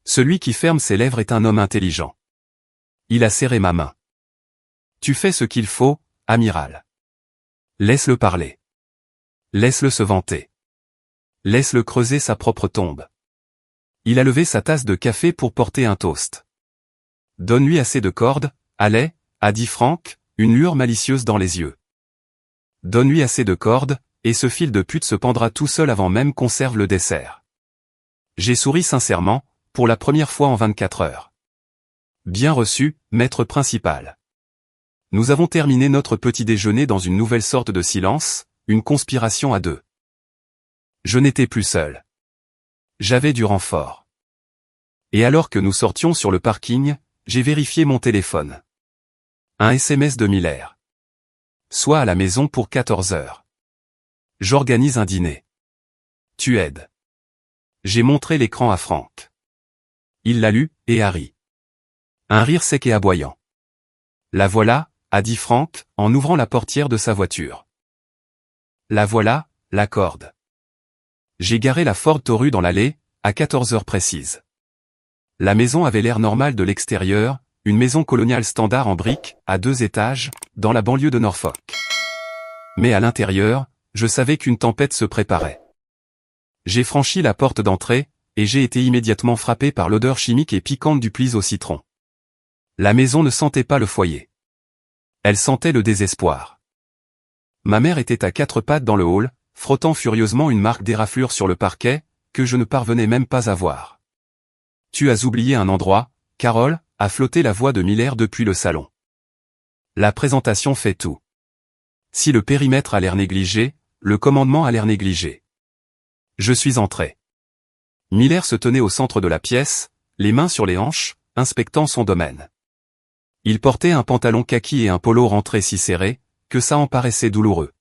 [SPEAKER 1] Celui qui ferme ses lèvres est un homme intelligent. Il a serré ma main. Tu fais ce qu'il faut, amiral. Laisse-le parler. Laisse-le se vanter. Laisse-le creuser sa propre tombe. Il a levé sa tasse de café pour porter un toast. Donne-lui assez de cordes, Allais, a dit Franck, une lueur malicieuse dans les yeux. Donne-lui assez de cordes, et ce fil de pute se pendra tout seul avant même qu'on serve le dessert. J'ai souri sincèrement, pour la première fois en 24 heures. Bien reçu, maître principal. Nous avons terminé notre petit déjeuner dans une nouvelle sorte de silence, une conspiration à deux. Je n'étais plus seul. J'avais du renfort. Et alors que nous sortions sur le parking, j'ai vérifié mon téléphone. Un SMS de Miller. Sois à la maison pour 14 heures. J'organise un dîner. Tu aides. J'ai montré l'écran à Franck. Il l'a lu, et a ri. Un rire sec et aboyant. La voilà, a dit Franck, en ouvrant la portière de sa voiture. La voilà, la corde. J'ai garé la Ford Taurus dans l'allée, à 14 heures précises. La maison avait l'air normal de l'extérieur, une maison coloniale standard en briques, à 2 étages, dans la banlieue de Norfolk. Mais à l'intérieur, je savais qu'une tempête se préparait. J'ai franchi la porte d'entrée, et j'ai été immédiatement frappé par l'odeur chimique et piquante du plis au citron. La maison ne sentait pas le foyer. Elle sentait le désespoir. Ma mère était à 4 pattes dans le hall, frottant furieusement une marque d'éraflure sur le parquet, que je ne parvenais même pas à voir. « Tu as oublié un endroit, Carole », a flotté la voix de Miller depuis le salon. La présentation fait tout. Si le périmètre a l'air négligé, le commandement a l'air négligé. Je suis entré. Miller se tenait au centre de la pièce, les mains sur les hanches, inspectant son domaine. Il portait un pantalon kaki et un polo rentré si serré, que ça en paraissait douloureux.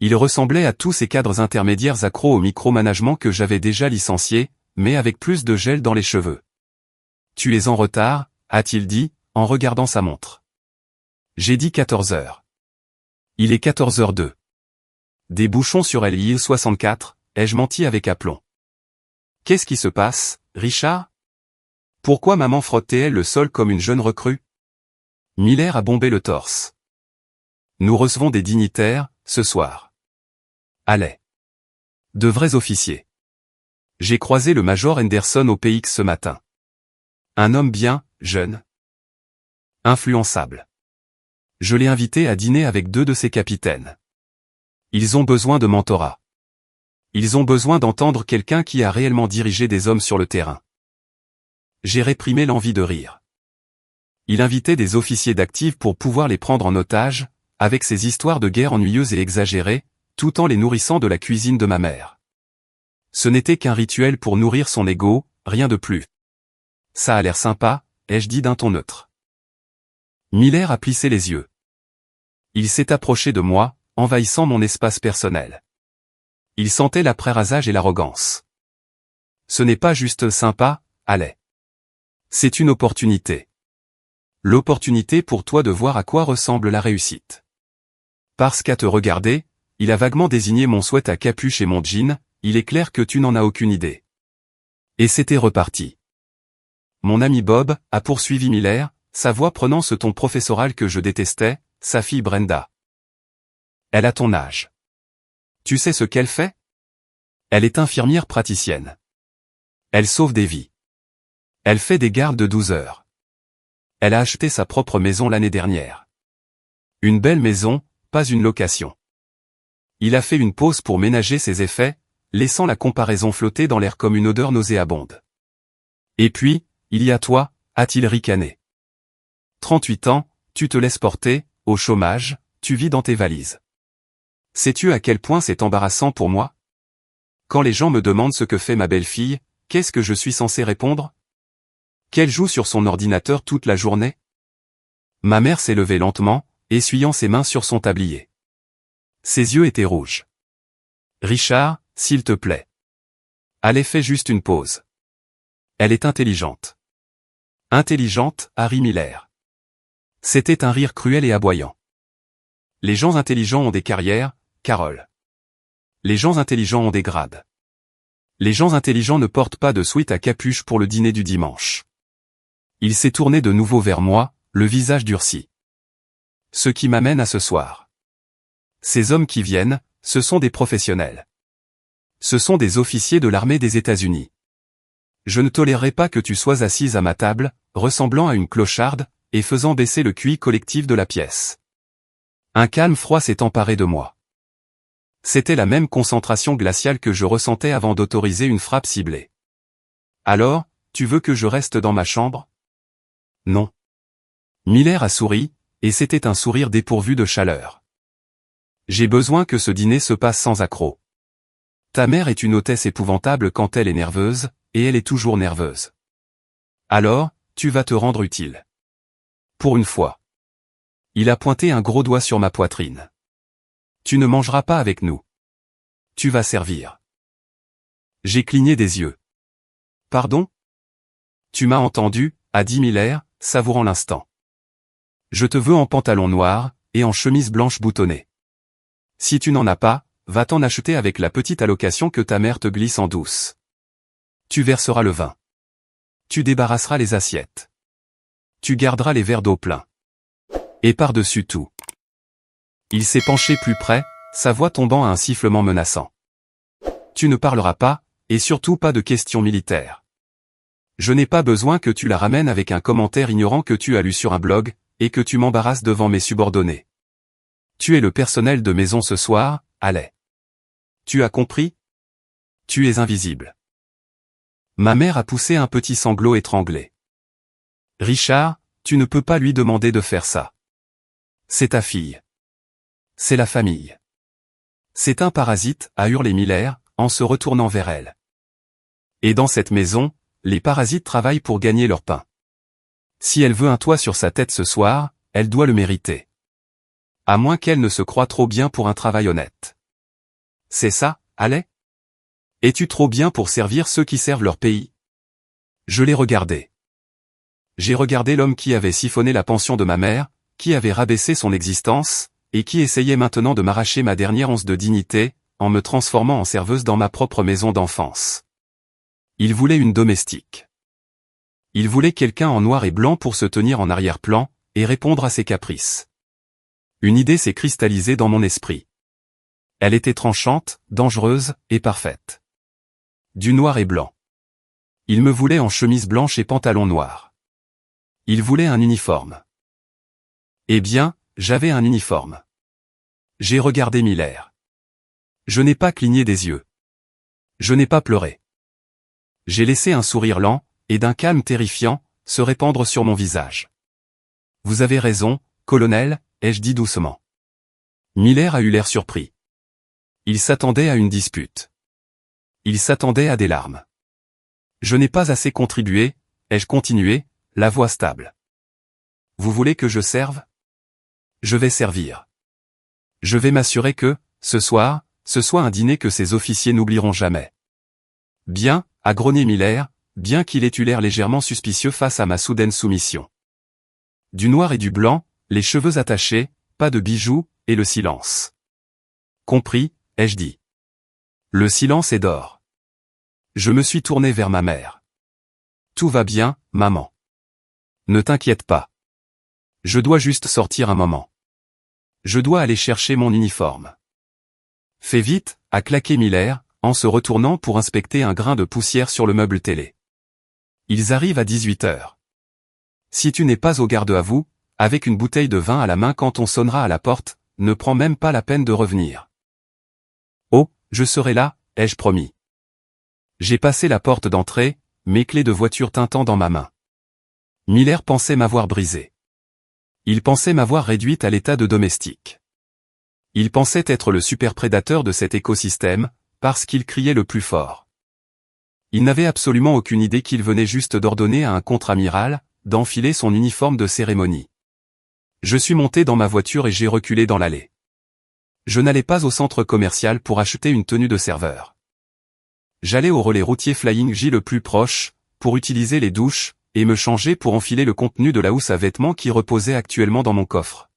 [SPEAKER 1] Il ressemblait à tous ces cadres intermédiaires accros au micromanagement que j'avais déjà licenciés, mais avec plus de gel dans les cheveux. « Tu es en retard », a-t-il dit, en regardant sa montre. J'ai dit 14 heures. Il est 14h02. Des bouchons sur l'île 64, ai-je menti avec aplomb. Qu'est-ce qui se passe, Richard? Pourquoi maman frottait-elle le sol comme une jeune recrue? Miller a bombé le torse. Nous recevons des dignitaires, ce soir. Allez. De vrais officiers. J'ai croisé le major Henderson au PX ce matin. Un homme bien, jeune. Influençable. Je l'ai invité à dîner avec 2 de ses capitaines. Ils ont besoin de mentorat. Ils ont besoin d'entendre quelqu'un qui a réellement dirigé des hommes sur le terrain. J'ai réprimé l'envie de rire. Il invitait des officiers d'actifs pour pouvoir les prendre en otage, avec ces histoires de guerre ennuyeuses et exagérées, tout en les nourrissant de la cuisine de ma mère. Ce n'était qu'un rituel pour nourrir son ego, rien de plus. Ça a l'air sympa, ai-je dit d'un ton neutre. Miller a plissé les yeux. Il s'est approché de moi, envahissant mon espace personnel. Il sentait l'après-rasage et l'arrogance. Ce n'est pas juste sympa, allez. C'est une opportunité. L'opportunité pour toi de voir à quoi ressemble la réussite. Parce qu'à te regarder, il a vaguement désigné mon sweat à capuche et mon jean, il est clair que tu n'en as aucune idée. Et c'était reparti. Mon ami Bob, a poursuivi Miller, sa voix prenant ce ton professoral que je détestais, sa fille Brenda. Elle a ton âge. Tu sais ce qu'elle fait? Elle est infirmière praticienne. Elle sauve des vies. Elle fait des gardes de 12 heures. Elle a acheté sa propre maison l'année dernière. Une belle maison, pas une location. Il a fait une pause pour ménager ses effets, laissant la comparaison flotter dans l'air comme une odeur nauséabonde. Et puis, il y a toi, a-t-il ricané. 38 ans, tu te laisses porter, au chômage, tu vis dans tes valises. Sais-tu à quel point c'est embarrassant pour moi? Quand les gens me demandent ce que fait ma belle-fille, qu'est-ce que je suis censé répondre? Qu'elle joue sur son ordinateur toute la journée? Ma mère s'est levée lentement, essuyant ses mains sur son tablier. Ses yeux étaient rouges. Richard, s'il te plaît. Allez, fais juste une pause. Elle est intelligente. Intelligente, Harry Miller. C'était un rire cruel et aboyant. Les gens intelligents ont des carrières, Carole. Les gens intelligents ont des grades. Les gens intelligents ne portent pas de sweat à capuche pour le dîner du dimanche. Il s'est tourné de nouveau vers moi, le visage durci. Ce qui m'amène à ce soir. Ces hommes qui viennent, ce sont des professionnels. Ce sont des officiers de l'armée des États-Unis. Je ne tolérerai pas que tu sois assise à ma table, ressemblant à une clocharde, et faisant baisser le QI collectif de la pièce. Un calme froid s'est emparé de moi. C'était la même concentration glaciale que je ressentais avant d'autoriser une frappe ciblée. Alors, tu veux que je reste dans ma chambre? Non. Miller a souri, et c'était un sourire dépourvu de chaleur. J'ai besoin que ce dîner se passe sans accroc. Ta mère est une hôtesse épouvantable quand elle est nerveuse, et elle est toujours nerveuse. Alors, tu vas te rendre utile. Pour une fois. Il a pointé un gros doigt sur ma poitrine. Tu ne mangeras pas avec nous. Tu vas servir. J'ai cligné des yeux. Pardon? Tu m'as entendu, a dit Miller, savourant l'instant. Je te veux en pantalon noir, et en chemise blanche boutonnée. Si tu n'en as pas, va t'en acheter avec la petite allocation que ta mère te glisse en douce. Tu verseras le vin. Tu débarrasseras les assiettes. Tu garderas les verres d'eau pleins. Et par-dessus tout. Il s'est penché plus près, sa voix tombant à un sifflement menaçant. Tu ne parleras pas, et surtout pas de questions militaires. Je n'ai pas besoin que tu la ramènes avec un commentaire ignorant que tu as lu sur un blog, et que tu m'embarrasses devant mes subordonnés. Tu es le personnel de maison ce soir, allez. Tu as compris? Tu es invisible. Ma mère a poussé un petit sanglot étranglé. Richard, tu ne peux pas lui demander de faire ça. C'est ta fille. C'est la famille. C'est un parasite, a hurlé Miller, en se retournant vers elle. Et dans cette maison, les parasites travaillent pour gagner leur pain. Si elle veut un toit sur sa tête ce soir, elle doit le mériter. À moins qu'elle ne se croie trop bien pour un travail honnête. C'est ça, allez? Es-tu trop bien pour servir ceux qui servent leur pays? Je l'ai regardé. J'ai regardé l'homme qui avait siphonné la pension de ma mère, qui avait rabaissé son existence, et qui essayait maintenant de m'arracher ma dernière once de dignité, en me transformant en serveuse dans ma propre maison d'enfance. Il voulait une domestique. Il voulait quelqu'un en noir et blanc pour se tenir en arrière-plan, et répondre à ses caprices. Une idée s'est cristallisée dans mon esprit. Elle était tranchante, dangereuse, et parfaite. Du noir et blanc. Il me voulait en chemise blanche et pantalon noir. Il voulait un uniforme. Eh bien, j'avais un uniforme. J'ai regardé Miller. Je n'ai pas cligné des yeux. Je n'ai pas pleuré. J'ai laissé un sourire lent, et d'un calme terrifiant, se répandre sur mon visage. Vous avez raison, colonel, ai-je dit doucement. Miller a eu l'air surpris. Il s'attendait à une dispute. Il s'attendait à des larmes. Je n'ai pas assez contribué, ai-je continué, la voix stable. Vous voulez que je serve? Je vais servir. Je vais m'assurer que, ce soir, ce soit un dîner que ces officiers n'oublieront jamais. Bien, a grogné Miller, bien qu'il ait eu l'air légèrement suspicieux face à ma soudaine soumission. Du noir et du blanc, les cheveux attachés, pas de bijoux, et le silence. Compris, ai-je dit. Le silence est d'or. Je me suis tourné vers ma mère. Tout va bien, maman. Ne t'inquiète pas. Je dois juste sortir un moment. Je dois aller chercher mon uniforme. Fais vite, a claqué Miller, en se retournant pour inspecter un grain de poussière sur le meuble télé. Ils arrivent à 18h. Si tu n'es pas au garde à vous, avec une bouteille de vin à la main quand on sonnera à la porte, ne prends même pas la peine de revenir. Oh, je serai là, ai-je promis. J'ai passé la porte d'entrée, mes clés de voiture tintant dans ma main. Miller pensait m'avoir brisée. Il pensait m'avoir réduite à l'état de domestique. Il pensait être le super prédateur de cet écosystème, parce qu'il criait le plus fort. Il n'avait absolument aucune idée qu'il venait juste d'ordonner à un contre-amiral, d'enfiler son uniforme de cérémonie. Je suis monté dans ma voiture et j'ai reculé dans l'allée. Je n'allais pas au centre commercial pour acheter une tenue de serveur. J'allais au relais routier Flying J le plus proche, pour utiliser les douches, et me changer pour enfiler le contenu de la housse à vêtements qui reposait actuellement dans mon coffre.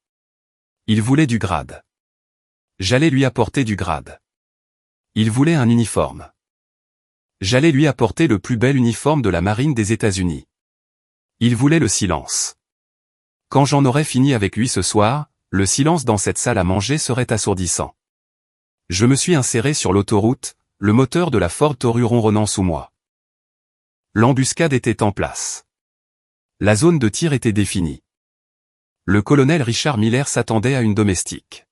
[SPEAKER 1] Il voulait du grade. J'allais lui apporter du grade. Il voulait un uniforme. J'allais lui apporter le plus bel uniforme de la marine des États-Unis. Il voulait le silence. Quand j'en aurais fini avec lui ce soir, le silence dans cette salle à manger serait assourdissant. Je me suis inséré sur l'autoroute, le moteur de la Ford Taurus ronronnant sous moi. L'embuscade était en place. La zone de tir était définie. Le colonel Richard Miller s'attendait à une domestique.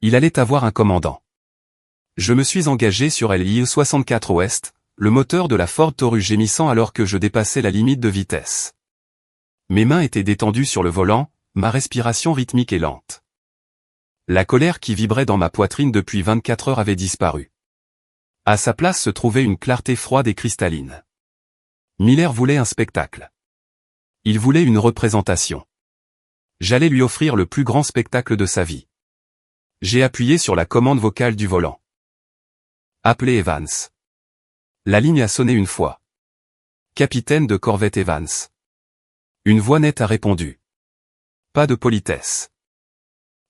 [SPEAKER 1] Il allait avoir un commandant. Je me suis engagé sur LIE 64 Ouest, le moteur de la Ford Taurus gémissant alors que je dépassais la limite de vitesse. Mes mains étaient détendues sur le volant, ma respiration rythmique et lente. La colère qui vibrait dans ma poitrine depuis 24 heures avait disparu. À sa place se trouvait une clarté froide et cristalline. Miller voulait un spectacle. Il voulait une représentation. J'allais lui offrir le plus grand spectacle de sa vie. J'ai appuyé sur la commande vocale du volant. Appelez Evans. La ligne a sonné une fois. Capitaine de corvette Evans. Une voix nette a répondu. Pas de politesse.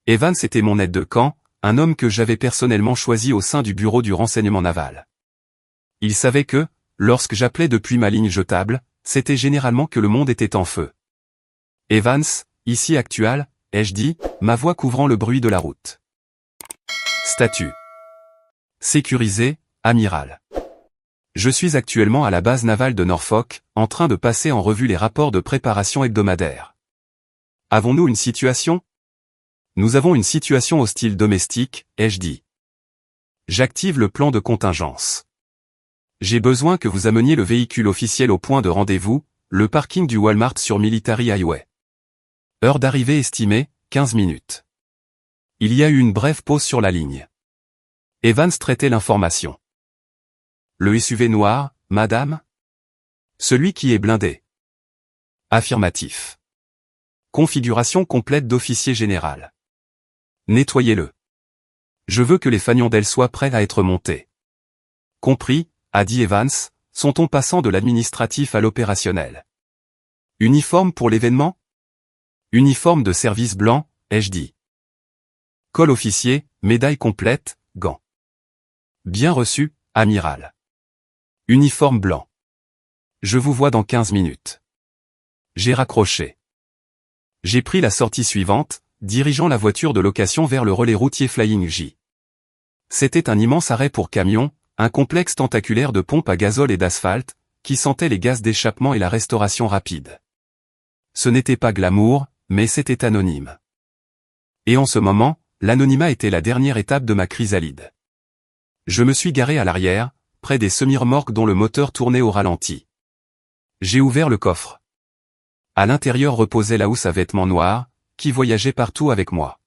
[SPEAKER 1] Evans était mon aide de camp, un homme que j'avais personnellement choisi au sein du bureau du renseignement naval. Il savait que, lorsque j'appelais depuis ma ligne jetable, c'était généralement que le monde était en feu. Evans, ici actual, ai-je dit, ma voix couvrant le bruit de la route. Statut. Sécurisé, amiral. Je suis actuellement à la base navale de Norfolk, en train de passer en revue les rapports de préparation hebdomadaires. Avons-nous une situation? Nous avons une situation hostile domestique, ai-je dit. J'active le plan de contingence. J'ai besoin que vous ameniez le véhicule officiel au point de rendez-vous, le parking du Walmart sur Military Highway. Heure d'arrivée estimée, 15 minutes. Il y a eu une brève pause sur la ligne. Evans traitait l'information. Le SUV noir, madame? Celui qui est blindé. Affirmatif. Configuration complète d'officier général. Nettoyez-le. Je veux que les fanions d'ailes soient prêts à être montés. Compris, a dit Evans, son ton passant de l'administratif à l'opérationnel. Uniforme pour l'événement? Uniforme de service blanc, ai-je dit. Col officier, médaille complète, gants. Bien reçu, amiral. Uniforme blanc. Je vous vois dans 15 minutes. J'ai raccroché. J'ai pris la sortie suivante, dirigeant la voiture de location vers le relais routier Flying J. C'était un immense arrêt pour camions, un complexe tentaculaire de pompes à gazole et d'asphalte, qui sentait les gaz d'échappement et la restauration rapide. Ce n'était pas glamour, mais c'était anonyme. Et en ce moment, l'anonymat était la dernière étape de ma chrysalide. Je me suis garé à l'arrière, près des semi-remorques dont le moteur tournait au ralenti. J'ai ouvert le coffre. À l'intérieur reposait la housse à vêtements noirs, qui voyageait partout avec moi.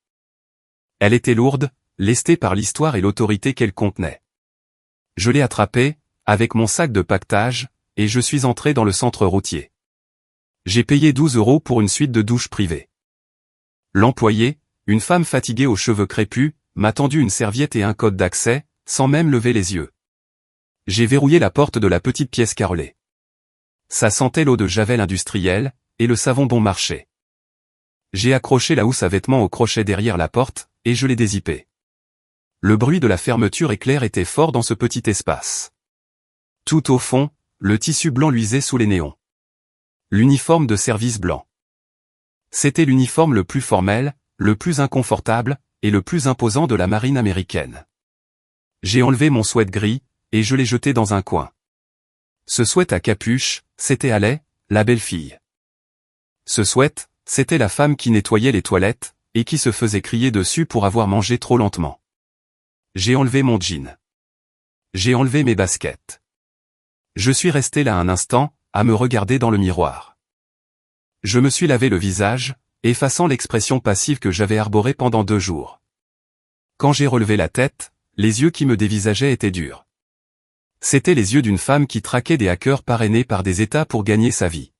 [SPEAKER 1] Elle était lourde, lestée par l'histoire et l'autorité qu'elle contenait. Je l'ai attrapée, avec mon sac de paquetage, et je suis entré dans le centre routier. J'ai payé 12 € pour une suite de douche privée. L'employé, une femme fatiguée aux cheveux crépus, m'a tendu une serviette et un code d'accès, sans même lever les yeux. J'ai verrouillé la porte de la petite pièce carrelée. Ça sentait l'eau de javel industrielle, et le savon bon marché. J'ai accroché la housse à vêtements au crochet derrière la porte, et je l'ai dézippée. Le bruit de la fermeture éclair était fort dans ce petit espace. Tout au fond, le tissu blanc luisait sous les néons. L'uniforme de service blanc. C'était l'uniforme le plus formel, le plus inconfortable, et le plus imposant de la marine américaine. J'ai enlevé mon sweat gris, et je l'ai jeté dans un coin. Ce sweat à capuche, c'était Haley, la belle-fille. Ce sweat, c'était la femme qui nettoyait les toilettes, et qui se faisait crier dessus pour avoir mangé trop lentement. J'ai enlevé mon jean. J'ai enlevé mes baskets. Je suis resté là un instant, à me regarder dans le miroir. Je me suis lavé le visage, effaçant l'expression passive que j'avais arborée pendant 2 jours. Quand j'ai relevé la tête, les yeux qui me dévisageaient étaient durs. C'étaient les yeux d'une femme qui traquait des hackers parrainés par des États pour gagner sa vie.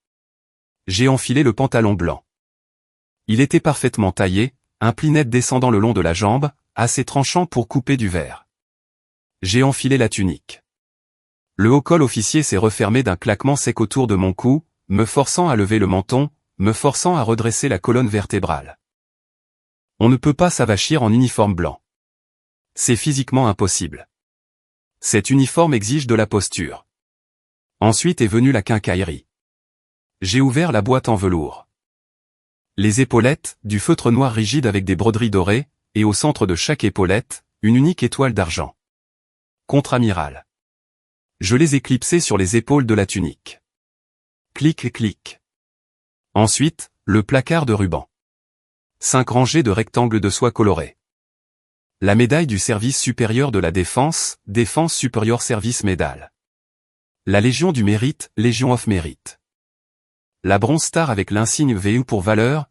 [SPEAKER 1] J'ai enfilé le pantalon blanc. Il était parfaitement taillé, un pli net descendant le long de la jambe, assez tranchant pour couper du verre. J'ai enfilé la tunique. Le haut col officier s'est refermé d'un claquement sec autour de mon cou, me forçant à lever le menton, me forçant à redresser la colonne vertébrale. On ne peut pas s'avachir en uniforme blanc. C'est physiquement impossible. Cet uniforme exige de la posture. Ensuite est venue la quincaillerie. J'ai ouvert la boîte en velours. Les épaulettes, du feutre noir rigide avec des broderies dorées, et au centre de chaque épaulette, une unique étoile d'argent. Contre-amiral. Je les ai clipsées sur les épaules de la tunique. Clic, clic. Ensuite, le placard de ruban. 5 rangées de rectangles de soie colorés. La médaille du service supérieur de la défense, Défense Superior Service Medal. La Légion du Mérite, Légion of Merit. La Bronze Star avec l'insigne VU pour valeur,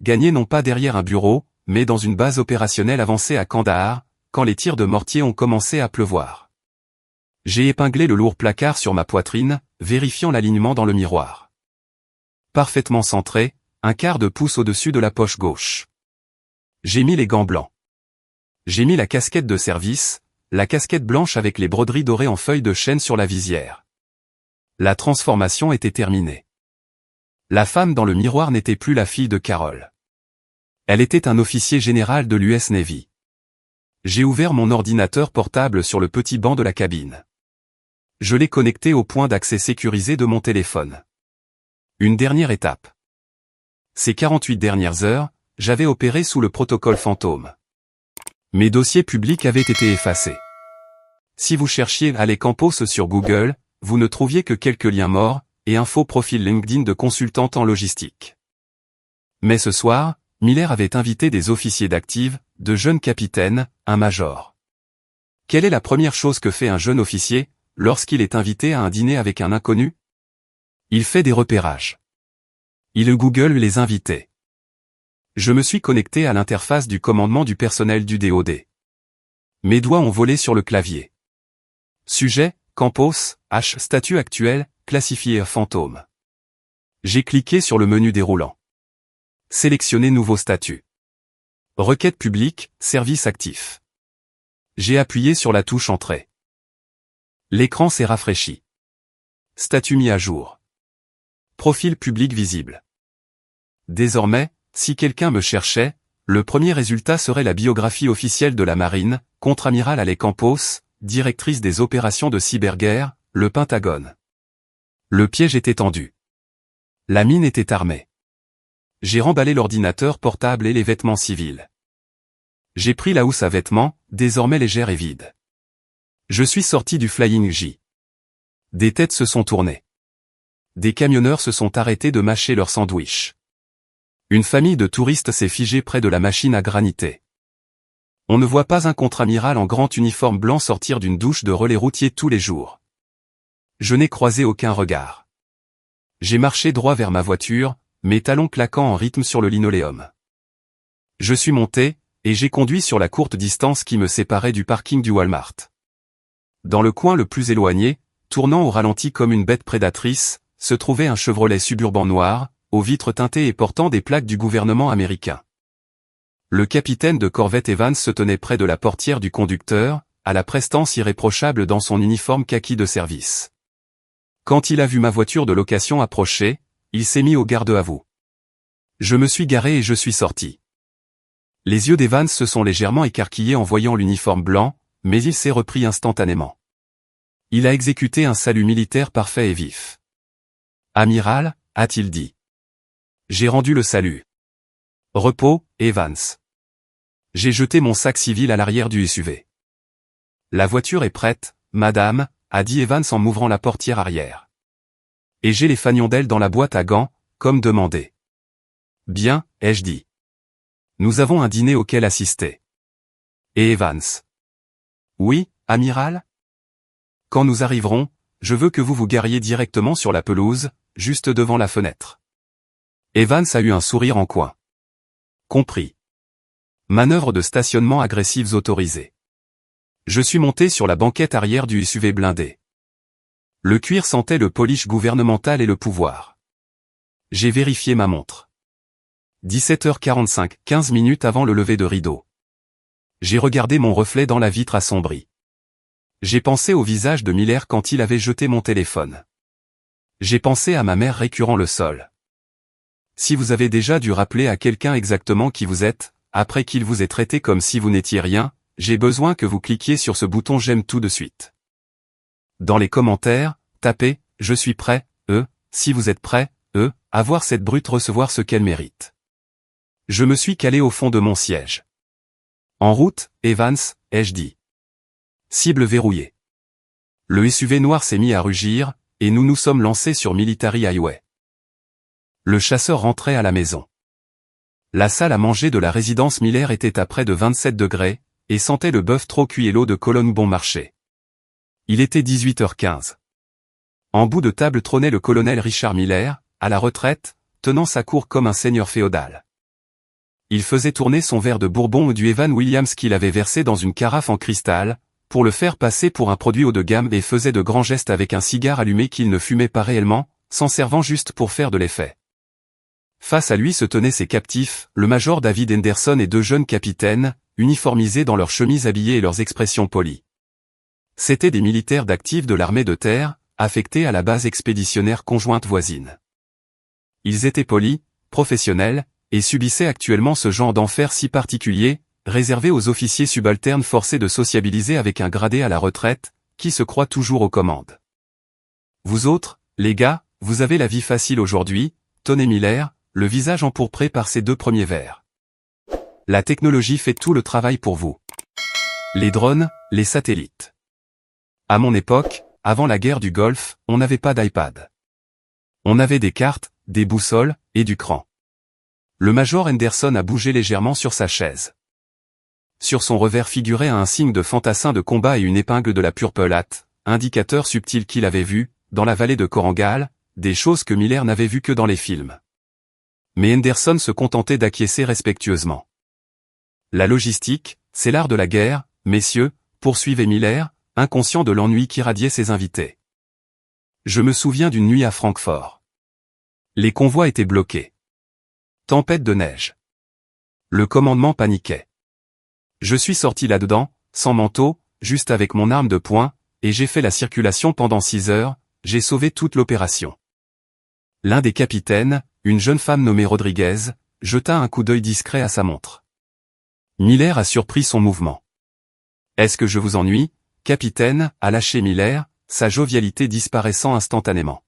[SPEAKER 1] gagnée non pas derrière un bureau, mais dans une base opérationnelle avancée à Kandahar, quand les tirs de mortier ont commencé à pleuvoir. J'ai épinglé le lourd placard sur ma poitrine, vérifiant l'alignement dans le miroir. Parfaitement centré, un quart de pouce au-dessus de la poche gauche. J'ai mis les gants blancs. J'ai mis la casquette de service, la casquette blanche avec les broderies dorées en feuilles de chêne sur la visière. La transformation était terminée. La femme dans le miroir n'était plus la fille de Carol. Elle était un officier général de l'US Navy. J'ai ouvert mon ordinateur portable sur le petit banc de la cabine. Je l'ai connecté au point d'accès sécurisé de mon téléphone. Une dernière étape. Ces 48 dernières heures, j'avais opéré sous le protocole fantôme. Mes dossiers publics avaient été effacés. Si vous cherchiez Ale Campos sur Google, vous ne trouviez que quelques liens morts, et un faux profil LinkedIn de consultante en logistique. Mais ce soir, Miller avait invité des officiers d'active, de jeunes capitaines, un major. Quelle est la première chose que fait un jeune officier, lorsqu'il est invité à un dîner avec un inconnu? Il fait des repérages. Il Google les invités. Je me suis connecté à l'interface du commandement du personnel du DoD. Mes doigts ont volé sur le clavier. Sujet, Campos, H. Statut actuel, classifié fantôme. J'ai cliqué sur le menu déroulant. Sélectionner nouveau statut. Requête publique, service actif. J'ai appuyé sur la touche Entrée. L'écran s'est rafraîchi. Statut mis à jour. Profil public visible. Désormais, si quelqu'un me cherchait, le premier résultat serait la biographie officielle de la marine, contre-amiral Ale Campos, directrice des opérations de cyberguerre, le Pentagone. Le piège était tendu. La mine était armée. J'ai remballé l'ordinateur portable et les vêtements civils. J'ai pris la housse à vêtements, désormais légère et vide. Je suis sorti du Flying J. Des têtes se sont tournées. Des camionneurs se sont arrêtés de mâcher leurs sandwichs. Une famille de touristes s'est figée près de la machine à graniter. On ne voit pas un contre-amiral en grand uniforme blanc sortir d'une douche de relais routier tous les jours. Je n'ai croisé aucun regard. J'ai marché droit vers ma voiture, mes talons claquant en rythme sur le linoléum. Je suis monté, et j'ai conduit sur la courte distance qui me séparait du parking du Walmart. Dans le coin le plus éloigné, tournant au ralenti comme une bête prédatrice, se trouvait un Chevrolet Suburban noir, aux vitres teintées et portant des plaques du gouvernement américain. Le capitaine de corvette Evans se tenait près de la portière du conducteur, à la prestance irréprochable dans son uniforme kaki de service. Quand il a vu ma voiture de location approcher, il s'est mis au garde-à-vous. Je me suis garé et je suis sorti. Les yeux d'Evans se sont légèrement écarquillés en voyant l'uniforme blanc, mais il s'est repris instantanément. Il a exécuté un salut militaire parfait et vif. « Amiral » a-t-il dit. J'ai rendu le salut. Repos, Evans. J'ai jeté mon sac civil à l'arrière du SUV. La voiture est prête, madame, a dit Evans en m'ouvrant la portière arrière. Et j'ai les fagnons d'ailes dans la boîte à gants, comme demandé. Bien, ai-je dit. Nous avons un dîner auquel assister. Et Evans. Oui, amiral? Quand nous arriverons, je veux que vous vous gariez directement sur la pelouse, juste devant la fenêtre. Evans a eu un sourire en coin. Compris. Manœuvre de stationnement agressives autorisée. Je suis monté sur la banquette arrière du SUV blindé. Le cuir sentait le polish gouvernemental et le pouvoir. J'ai vérifié ma montre. 17h45, 15 minutes avant le lever de rideau. J'ai regardé mon reflet dans la vitre assombrie. J'ai pensé au visage de Miller quand il avait jeté mon téléphone. J'ai pensé à ma mère récurant le sol. Si vous avez déjà dû rappeler à quelqu'un exactement qui vous êtes, après qu'il vous ait traité comme si vous n'étiez rien, j'ai besoin que vous cliquiez sur ce bouton j'aime tout de suite. Dans les commentaires, tapez « Je suis prêt », si vous êtes prêt, à voir cette brute recevoir ce qu'elle mérite. Je me suis calé au fond de mon siège. En route, Evans, ai-je dit. Cible verrouillée. Le SUV noir s'est mis à rugir, et nous nous sommes lancés sur Military Highway. Le chasseur rentrait à la maison. La salle à manger de la résidence Miller était à près de 27 degrés, et sentait le bœuf trop cuit et l'eau de Cologne bon marché. Il était 18h15. En bout de table trônait le colonel Richard Miller, à la retraite, tenant sa cour comme un seigneur féodal. Il faisait tourner son verre de Bourbon ou du Evan Williams qu'il avait versé dans une carafe en cristal, pour le faire passer pour un produit haut de gamme et faisait de grands gestes avec un cigare allumé qu'il ne fumait pas réellement, s'en servant juste pour faire de l'effet. Face à lui se tenaient ses captifs, le major David Henderson et deux jeunes capitaines, uniformisés dans leurs chemises habillées et leurs expressions polies. C'étaient des militaires d'actifs de l'armée de terre, affectés à la base expéditionnaire conjointe voisine. Ils étaient polis, professionnels, et subissaient actuellement ce genre d'enfer si particulier, réservé aux officiers subalternes forcés de sociabiliser avec un gradé à la retraite, qui se croit toujours aux commandes. Vous autres, les gars, vous avez la vie facile aujourd'hui, tonnait Miller, le visage empourpré par ses 2 premiers verres. La technologie fait tout le travail pour vous. Les drones, les satellites. À mon époque, avant la guerre du Golfe, on n'avait pas d'iPad. On avait des cartes, des boussoles, et du cran. Le major Henderson a bougé légèrement sur sa chaise. Sur son revers figurait un signe de fantassin de combat et une épingle de la Purple Hat, indicateur subtil qu'il avait vu, dans la vallée de Korangal, des choses que Miller n'avait vues que dans les films. Mais Henderson se contentait d'acquiescer respectueusement. La logistique, c'est l'art de la guerre, messieurs, poursuivait Miller, inconscient de l'ennui qu'irradiaient ses invités. Je me souviens d'une nuit à Francfort. Les convois étaient bloqués. Tempête de neige. Le commandement paniquait. Je suis sorti là-dedans, sans manteau, juste avec mon arme de poing, et j'ai fait la circulation pendant 6 heures, j'ai sauvé toute l'opération. L'un des capitaines, une jeune femme nommée Rodriguez, jeta un coup d'œil discret à sa montre. Miller a surpris son mouvement. « Est-ce que je vous ennuie, capitaine » a lâché Miller, sa jovialité disparaissant instantanément.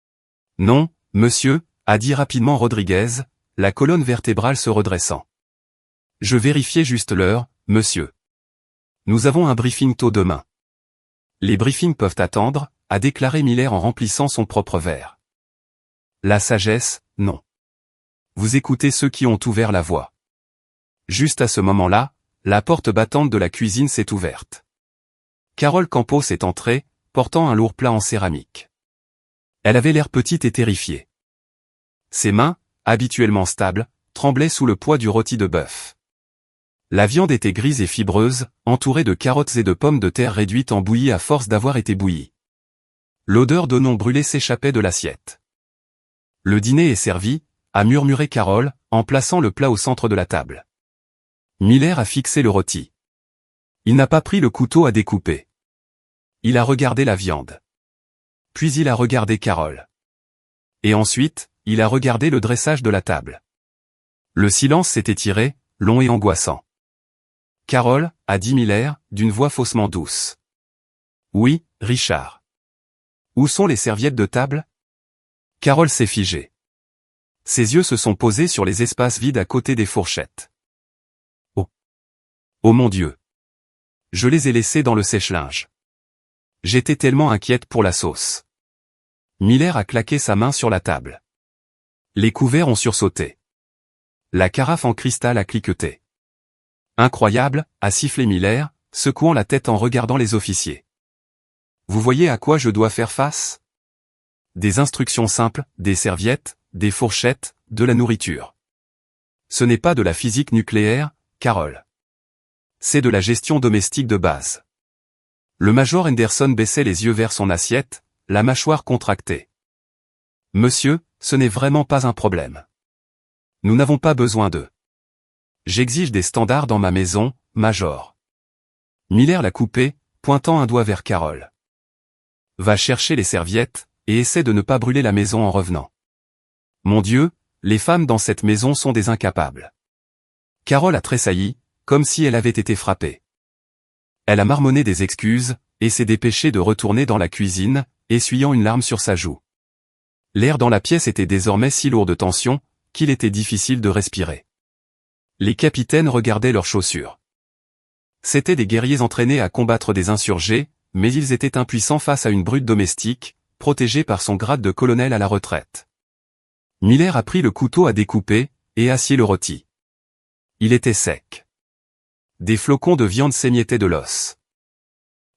[SPEAKER 1] « Non, monsieur » a dit rapidement Rodriguez, la colonne vertébrale se redressant. « Je vérifiais juste l'heure, monsieur. Nous avons un briefing tôt demain. » « Les briefings peuvent attendre » a déclaré Miller en remplissant son propre verre. La sagesse, non. Vous écoutez ceux qui ont ouvert la voie. Juste à ce moment-là, la porte battante de la cuisine s'est ouverte. Carole Campos est entrée, portant un lourd plat en céramique. Elle avait l'air petite et terrifiée. Ses mains, habituellement stables, tremblaient sous le poids du rôti de bœuf. La viande était grise et fibreuse, entourée de carottes et de pommes de terre réduites en bouillie à force d'avoir été bouillies. L'odeur d'oignon brûlé s'échappait de l'assiette. Le dîner est servi, a murmuré Carole, en plaçant le plat au centre de la table. Miller a fixé le rôti. Il n'a pas pris le couteau à découper. Il a regardé la viande. Puis il a regardé Carole. Et ensuite, il a regardé le dressage de la table. Le silence s'est étiré, long et angoissant. Carole, a dit Miller, d'une voix faussement douce. Oui, Richard. Où sont les serviettes de table? Carole s'est figée. Ses yeux se sont posés sur les espaces vides à côté des fourchettes. Oh. Oh mon Dieu. Je les ai laissés dans le sèche-linge. J'étais tellement inquiète pour la sauce. Miller a claqué sa main sur la table. Les couverts ont sursauté. La carafe en cristal a cliqueté. Incroyable, a sifflé Miller, secouant la tête en regardant les officiers. Vous voyez à quoi je dois faire face? Des instructions simples, des serviettes, des fourchettes, de la nourriture. Ce n'est pas de la physique nucléaire, Carole. C'est de la gestion domestique de base. Le major Henderson baissait les yeux vers son assiette, la mâchoire contractée. Monsieur, ce n'est vraiment pas un problème. Nous n'avons pas besoin d'eux. J'exige des standards dans ma maison, major. Miller l'a coupé, pointant un doigt vers Carole. Va chercher les serviettes, et essaie de ne pas brûler la maison en revenant. Mon Dieu, les femmes dans cette maison sont des incapables. Carole a tressailli, comme si elle avait été frappée. Elle a marmonné des excuses, et s'est dépêchée de retourner dans la cuisine, essuyant une larme sur sa joue. L'air dans la pièce était désormais si lourd de tension, qu'il était difficile de respirer. Les capitaines regardaient leurs chaussures. C'étaient des guerriers entraînés à combattre des insurgés, mais ils étaient impuissants face à une brute domestique, protégée par son grade de colonel à la retraite. Miller a pris le couteau à découper, et assied le rôti. Il était sec. Des flocons de viande s'émiettaient de l'os.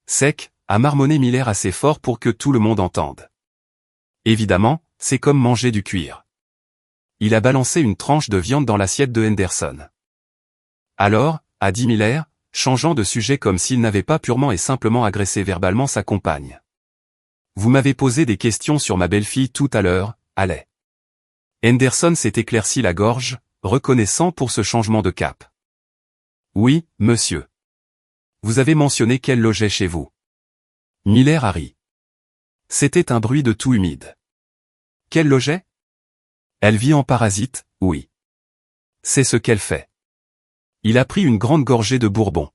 [SPEAKER 1] Sec, a marmonné Miller assez fort pour que tout le monde entende. Évidemment, c'est comme manger du cuir. Il a balancé une tranche de viande dans l'assiette de Henderson. Alors, a dit Miller, changeant de sujet comme s'il n'avait pas purement et simplement agressé verbalement sa compagne. Vous m'avez posé des questions sur ma belle-fille tout à l'heure, allez. Henderson s'est éclairci la gorge, reconnaissant pour ce changement de cap. Oui, monsieur. Vous avez mentionné qu'elle logeait chez vous. Miller a ri. C'était un bruit de tout humide. Qu'elle logeait? Elle vit en parasite, oui. C'est ce qu'elle fait. Il a pris une grande gorgée de bourbon.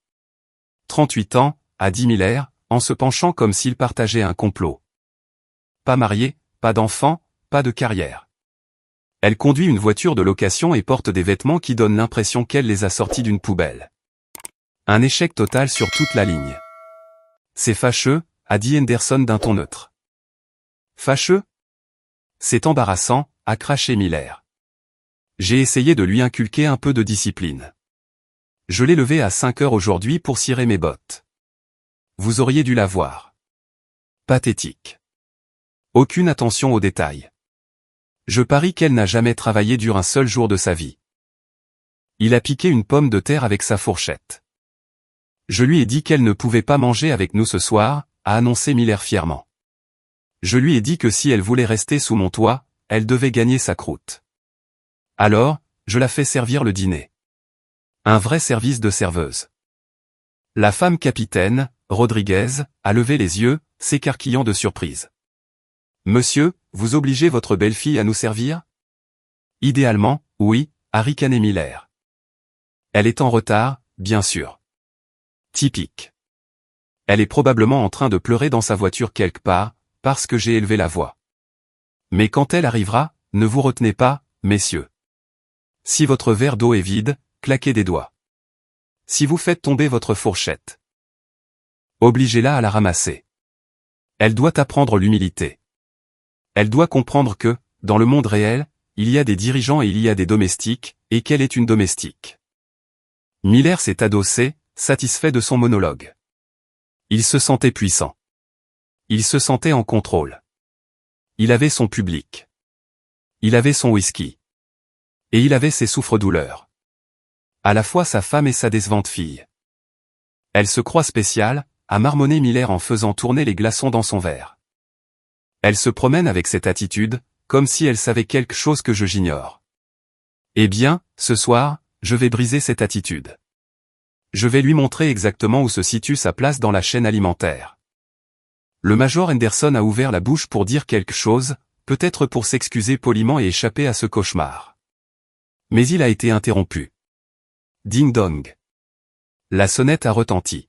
[SPEAKER 1] 38 ans, a dit Miller, en se penchant comme s'il partageait un complot. pas mariée, pas d'enfant, pas de carrière. Elle conduit une voiture de location et porte des vêtements qui donnent l'impression qu'elle les a sortis d'une poubelle. Un échec total sur toute la ligne. C'est fâcheux, a dit Henderson d'un ton neutre. Fâcheux? C'est embarrassant, a craché Miller. J'ai essayé de lui inculquer un peu de discipline. Je l'ai levé à 5 heures aujourd'hui pour cirer mes bottes. Vous auriez dû la voir. Pathétique. Aucune attention aux détails. Je parie qu'elle n'a jamais travaillé dur un seul jour de sa vie. Il a piqué une pomme de terre avec sa fourchette. Je lui ai dit qu'elle ne pouvait pas manger avec nous ce soir, a annoncé Miller fièrement. Je lui ai dit que si elle voulait rester sous mon toit, elle devait gagner sa croûte. Alors, je la fais servir le dîner. Un vrai service de serveuse. La femme capitaine, Rodriguez, a levé les yeux, s'écarquillant de surprise. Monsieur, vous obligez votre belle-fille à nous servir? Idéalement, oui, a ricané Miller. Elle est en retard, bien sûr. Typique. Elle est probablement en train de pleurer dans sa voiture quelque part, parce que j'ai élevé la voix. Mais quand elle arrivera, ne vous retenez pas, messieurs. Si votre verre d'eau est vide, claquez des doigts. Si vous faites tomber votre fourchette, obligez-la à la ramasser. Elle doit apprendre l'humilité. Elle doit comprendre que, dans le monde réel, il y a des dirigeants et il y a des domestiques, et qu'elle est une domestique. Miller s'est adossé, satisfait de son monologue. Il se sentait puissant. Il se sentait en contrôle. Il avait son public. Il avait son whisky. Et il avait ses souffres-douleurs. À la fois sa femme et sa décevante fille. Elle se croit spéciale, a marmonné Miller en faisant tourner les glaçons dans son verre. Elle se promène avec cette attitude, comme si elle savait quelque chose que j'ignore. Eh bien, ce soir, je vais briser cette attitude. Je vais lui montrer exactement où se situe sa place dans la chaîne alimentaire. Le major Henderson a ouvert la bouche pour dire quelque chose, peut-être pour s'excuser poliment et échapper à ce cauchemar. Mais il a été interrompu. Ding dong. La sonnette a retenti.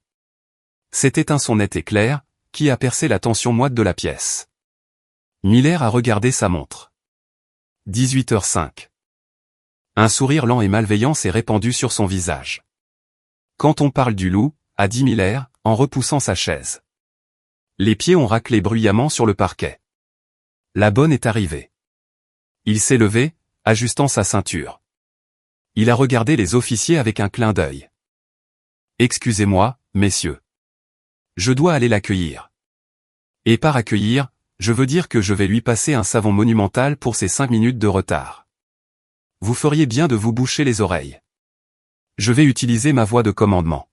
[SPEAKER 1] C'était un son net et clair, qui a percé la tension moite de la pièce. Miller a regardé sa montre. 18h05. Un sourire lent et malveillant s'est répandu sur son visage. Quand on parle du loup, a dit Miller, en repoussant sa chaise. Les pieds ont raclé bruyamment sur le parquet. La bonne est arrivée. Il s'est levé, ajustant sa ceinture. Il a regardé les officiers avec un clin d'œil. Excusez-moi, messieurs. Je dois aller l'accueillir. Et par accueillir, je veux dire que je vais lui passer un savon monumental pour ses 5 minutes de retard. Vous feriez bien de vous boucher les oreilles. Je vais utiliser ma voix de commandement.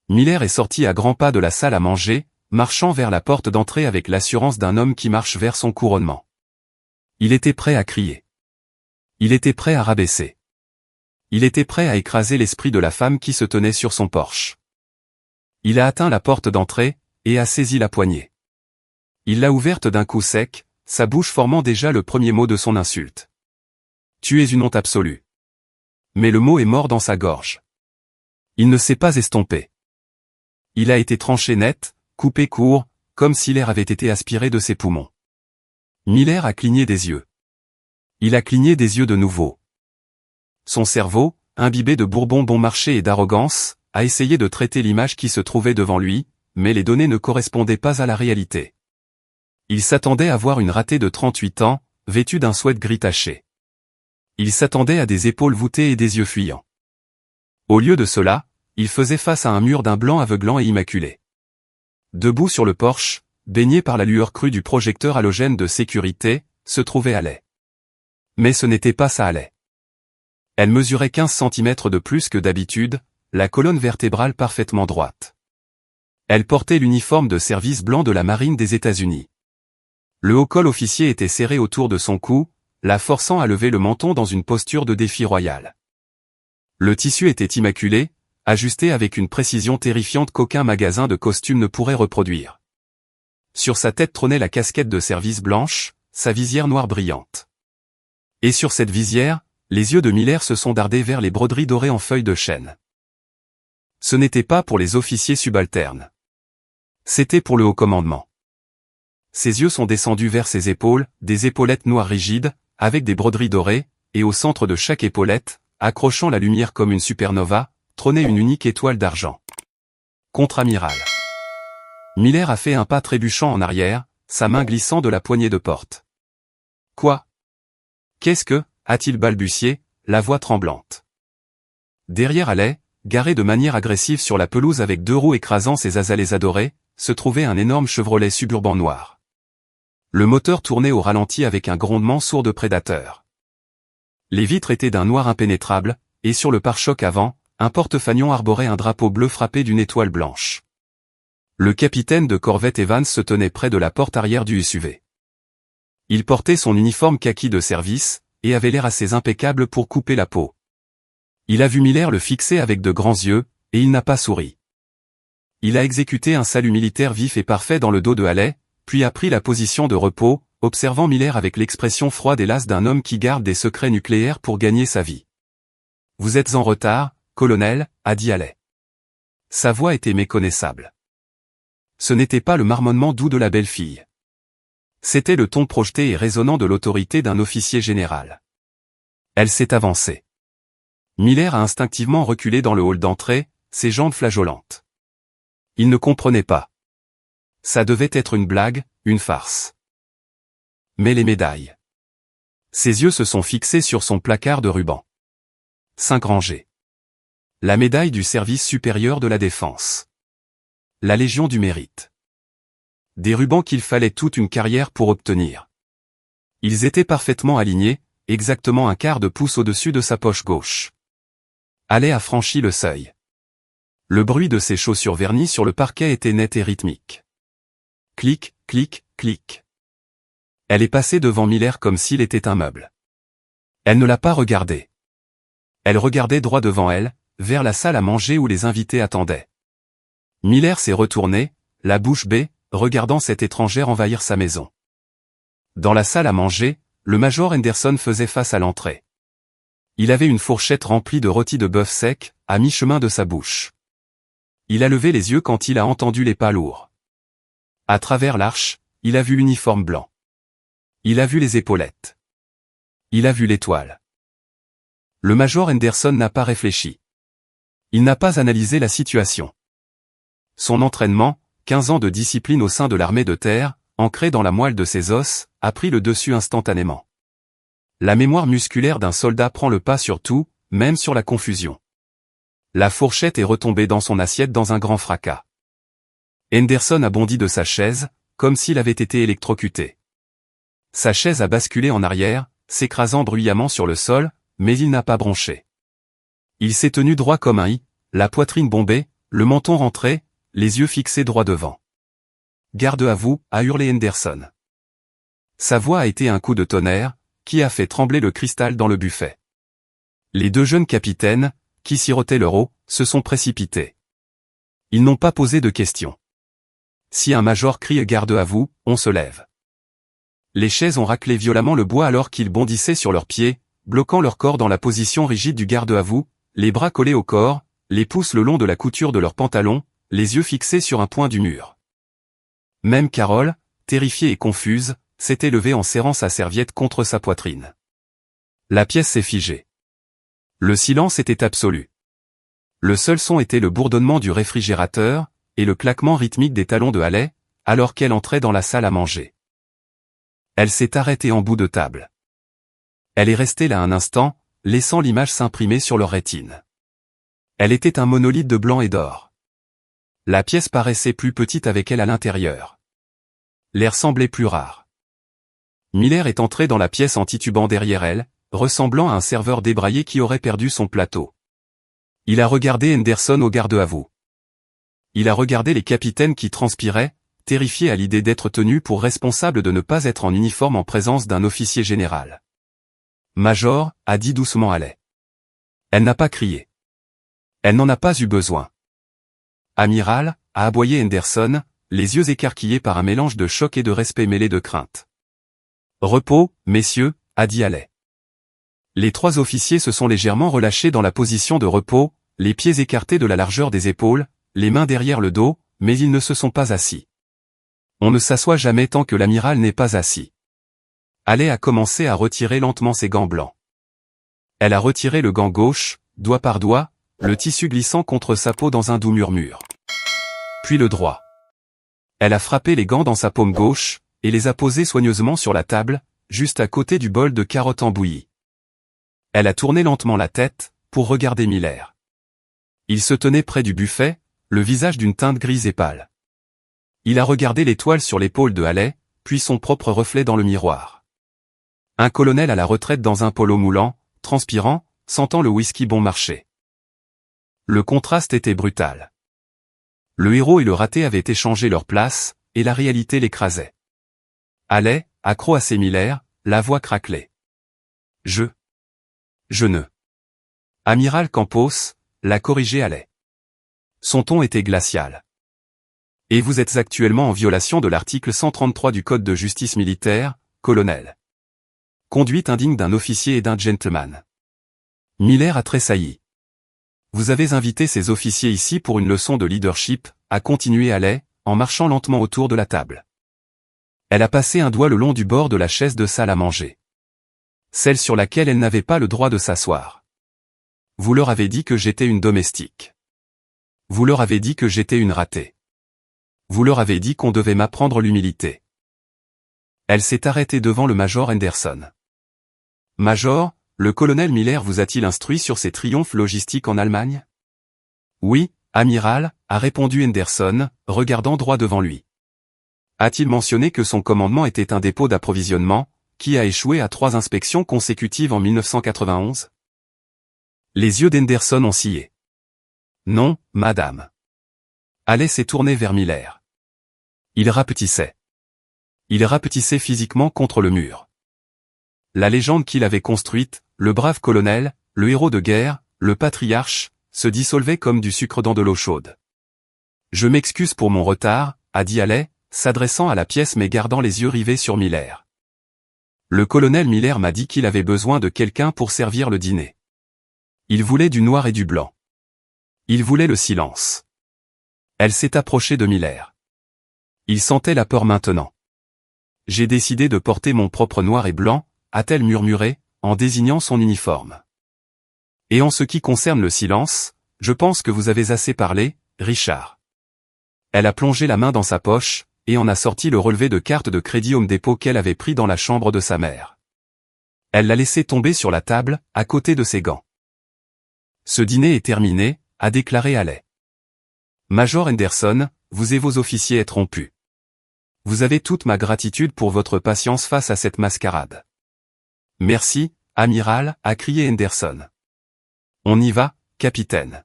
[SPEAKER 1] Miller est sorti à grands pas de la salle à manger, marchant vers la porte d'entrée avec l'assurance d'un homme qui marche vers son couronnement. Il était prêt à crier. Il était prêt à rabaisser. Il était prêt à écraser l'esprit de la femme qui se tenait sur son porche. Il a atteint la porte d'entrée, et a saisi la poignée. Il l'a ouverte d'un coup sec, sa bouche formant déjà le premier mot de son insulte. Tu es une honte absolue. Mais le mot est mort dans sa gorge. Il ne s'est pas estompé. Il a été tranché net, coupé court, comme si l'air avait été aspiré de ses poumons. Miller a cligné des yeux. Il a cligné des yeux de nouveau. Son cerveau, imbibé de Bourbon bon marché et d'arrogance, a essayé de traiter l'image qui se trouvait devant lui, mais les données ne correspondaient pas à la réalité. Il s'attendait à voir une ratée de 38 ans, vêtue d'un sweat gris taché. Il s'attendait à des épaules voûtées et des yeux fuyants. Au lieu de cela, il faisait face à un mur d'un blanc aveuglant et immaculé. Debout sur le porche, baigné par la lueur crue du projecteur halogène de sécurité, se trouvait Haley. Mais ce n'était pas sa Haley. Elle mesurait 15 cm de plus que d'habitude, la colonne vertébrale parfaitement droite. Elle portait l'uniforme de service blanc de la marine des États-Unis. Le haut col officier était serré autour de son cou, la forçant à lever le menton dans une posture de défi royal. Le tissu était immaculé, ajusté avec une précision terrifiante qu'aucun magasin de costumes ne pourrait reproduire. Sur sa tête trônait la casquette de service blanche, sa visière noire brillante. Et sur cette visière, les yeux de Miller se sont dardés vers les broderies dorées en feuilles de chêne. Ce n'était pas pour les officiers subalternes. C'était pour le haut commandement. Ses yeux sont descendus vers ses épaules, des épaulettes noires rigides, avec des broderies dorées, et au centre de chaque épaulette, accrochant la lumière comme une supernova, trônait une unique étoile d'argent. Contre-amiral. Miller a fait un pas trébuchant en arrière, sa main glissant de la poignée de porte. « Quoi ? Qu'est-ce que » a-t-il balbutié, la voix tremblante. Derrière Allais, garé de manière agressive sur la pelouse avec 2 roues écrasant ses azalées adorées, se trouvait un énorme Chevrolet Suburban noir. Le moteur tournait au ralenti avec un grondement sourd de prédateur. Les vitres étaient d'un noir impénétrable, et sur le pare-choc avant, un porte-fanion arborait un drapeau bleu frappé d'une étoile blanche. Le capitaine de corvette Evans se tenait près de la porte arrière du SUV. Il portait son uniforme kaki de service, et avait l'air assez impeccable pour couper la peau. Il a vu Miller le fixer avec de grands yeux, et il n'a pas souri. Il a exécuté un salut militaire vif et parfait dans le dos de Allais, puis a pris la position de repos, observant Miller avec l'expression froide et lasse d'un homme qui garde des secrets nucléaires pour gagner sa vie. « Vous êtes en retard, colonel » a dit Allais. Sa voix était méconnaissable. Ce n'était pas le marmonnement doux de la belle fille. C'était le ton projeté et résonnant de l'autorité d'un officier général. Elle s'est avancée. Miller a instinctivement reculé dans le hall d'entrée, ses jambes flageolantes. Il ne comprenait pas. Ça devait être une blague, une farce. Mais les médailles. Ses yeux se sont fixés sur son placard de rubans. 5 rangées. La médaille du service supérieur de la défense. La Légion du mérite. Des rubans qu'il fallait toute une carrière pour obtenir. Ils étaient parfaitement alignés, exactement un quart de pouce au-dessus de sa poche gauche. Allais a franchi le seuil. Le bruit de ses chaussures vernies sur le parquet était net et rythmique. Clic, clic, clic. Elle est passée devant Miller comme s'il était un meuble. Elle ne l'a pas regardé. Elle regardait droit devant elle, vers la salle à manger où les invités attendaient. Miller s'est retourné, la bouche bée, regardant cette étrangère envahir sa maison. Dans la salle à manger, le major Henderson faisait face à l'entrée. Il avait une fourchette remplie de rôtis de bœuf sec, à mi-chemin de sa bouche. Il a levé les yeux quand il a entendu les pas lourds. À travers l'arche, il a vu l'uniforme blanc. Il a vu les épaulettes. Il a vu l'étoile. Le major Henderson n'a pas réfléchi. Il n'a pas analysé la situation. Son entraînement, 15 ans de discipline au sein de l'armée de terre, ancré dans la moelle de ses os, a pris le dessus instantanément. La mémoire musculaire d'un soldat prend le pas sur tout, même sur la confusion. La fourchette est retombée dans son assiette dans un grand fracas. Henderson a bondi de sa chaise, comme s'il avait été électrocuté. Sa chaise a basculé en arrière, s'écrasant bruyamment sur le sol, mais il n'a pas bronché. Il s'est tenu droit comme un i, la poitrine bombée, le menton rentré, les yeux fixés droit devant. « Garde à vous » a hurlé Henderson. Sa voix a été un coup de tonnerre, qui a fait trembler le cristal dans le buffet. Les 2 jeunes capitaines, qui sirotaient leur eau, se sont précipités. Ils n'ont pas posé de questions. Si un major crie « Garde à vous », on se lève. Les chaises ont raclé violemment le bois alors qu'ils bondissaient sur leurs pieds, bloquant leur corps dans la position rigide du garde à vous, les bras collés au corps, les pouces le long de la couture de leurs pantalons, les yeux fixés sur un point du mur. Même Carole, terrifiée et confuse, s'était levée en serrant sa serviette contre sa poitrine. La pièce s'est figée. Le silence était absolu. Le seul son était le bourdonnement du réfrigérateur, et le claquement rythmique des talons de Allais, alors qu'elle entrait dans la salle à manger. Elle s'est arrêtée en bout de table. Elle est restée là un instant, laissant l'image s'imprimer sur leur rétine. Elle était un monolithe de blanc et d'or. La pièce paraissait plus petite avec elle à l'intérieur. L'air semblait plus rare. Miller est entré dans la pièce en titubant derrière elle, ressemblant à un serveur débraillé qui aurait perdu son plateau. Il a regardé Henderson au garde à vous. Il a regardé les capitaines qui transpiraient, terrifiés à l'idée d'être tenus pour responsables de ne pas être en uniforme en présence d'un officier général. « Major » a dit doucement Allais. Elle n'a pas crié. Elle n'en a pas eu besoin. « Amiral » a aboyé Henderson, les yeux écarquillés par un mélange de choc et de respect mêlé de crainte. « Repos, messieurs » a dit Allais. Les 3 officiers se sont légèrement relâchés dans la position de repos, les pieds écartés de la largeur des épaules, les mains derrière le dos, mais ils ne se sont pas assis. On ne s'assoit jamais tant que l'amiral n'est pas assis. Allais a commencé à retirer lentement ses gants blancs. Elle a retiré le gant gauche, doigt par doigt, le tissu glissant contre sa peau dans un doux murmure. Puis le droit. Elle a frappé les gants dans sa paume gauche, et les a posés soigneusement sur la table, juste à côté du bol de carottes en bouillie. Elle a tourné lentement la tête, pour regarder Miller. Il se tenait près du buffet, le visage d'une teinte grise et pâle. Il a regardé l'étoile sur l'épaule de Allais, puis son propre reflet dans le miroir. Un colonel à la retraite dans un polo moulant, transpirant, sentant le whisky bon marché. Le contraste était brutal. Le héros et le raté avaient échangé leurs places, et la réalité l'écrasait. Allais, accro à ses Miller, la voix craquelait. Je ne. Amiral Campos, l'a corrigé Allais. Son ton était glacial. Et vous êtes actuellement en violation de l'article 133 du Code de justice militaire, colonel. Conduite indigne d'un officier et d'un gentleman. Miller a tressailli. Vous avez invité ces officiers ici pour une leçon de leadership, a continué Allais, en marchant lentement autour de la table. Elle a passé un doigt le long du bord de la chaise de salle à manger. Celle sur laquelle elle n'avait pas le droit de s'asseoir. Vous leur avez dit que j'étais une domestique. Vous leur avez dit que j'étais une ratée. Vous leur avez dit qu'on devait m'apprendre l'humilité. Elle s'est arrêtée devant le major Henderson. Major, le colonel Miller vous a-t-il instruit sur ses triomphes logistiques en Allemagne? Oui, amiral, a répondu Henderson, regardant droit devant lui. A-t-il mentionné que son commandement était un dépôt d'approvisionnement, qui a échoué à 3 inspections consécutives en 1991? Les yeux d'Henderson ont scié. Non, madame. Allais s'est tourné vers Miller. Il rapetissait. Il rapetissait physiquement contre le mur. La légende qu'il avait construite, le brave colonel, le héros de guerre, le patriarche, se dissolvait comme du sucre dans de l'eau chaude. Je m'excuse pour mon retard, a dit Allais, s'adressant à la pièce mais gardant les yeux rivés sur Miller. Le colonel Miller m'a dit qu'il avait besoin de quelqu'un pour servir le dîner. Il voulait du noir et du blanc. Il voulait le silence. Elle s'est approchée de Miller. Il sentait la peur maintenant. J'ai décidé de porter mon propre noir et blanc, a-t-elle murmuré, en désignant son uniforme. Et en ce qui concerne le silence, je pense que vous avez assez parlé, Richard. Elle a plongé la main dans sa poche, et en a sorti le relevé de carte de crédit Home Depot qu'elle avait pris dans la chambre de sa mère. Elle l'a laissé tomber sur la table, à côté de ses gants. Ce dîner est terminé, a déclaré Allais. Major Henderson, vous et vos officiers êtes rompus. Vous avez toute ma gratitude pour votre patience face à cette mascarade. Merci, amiral, a crié Henderson. On y va, capitaine.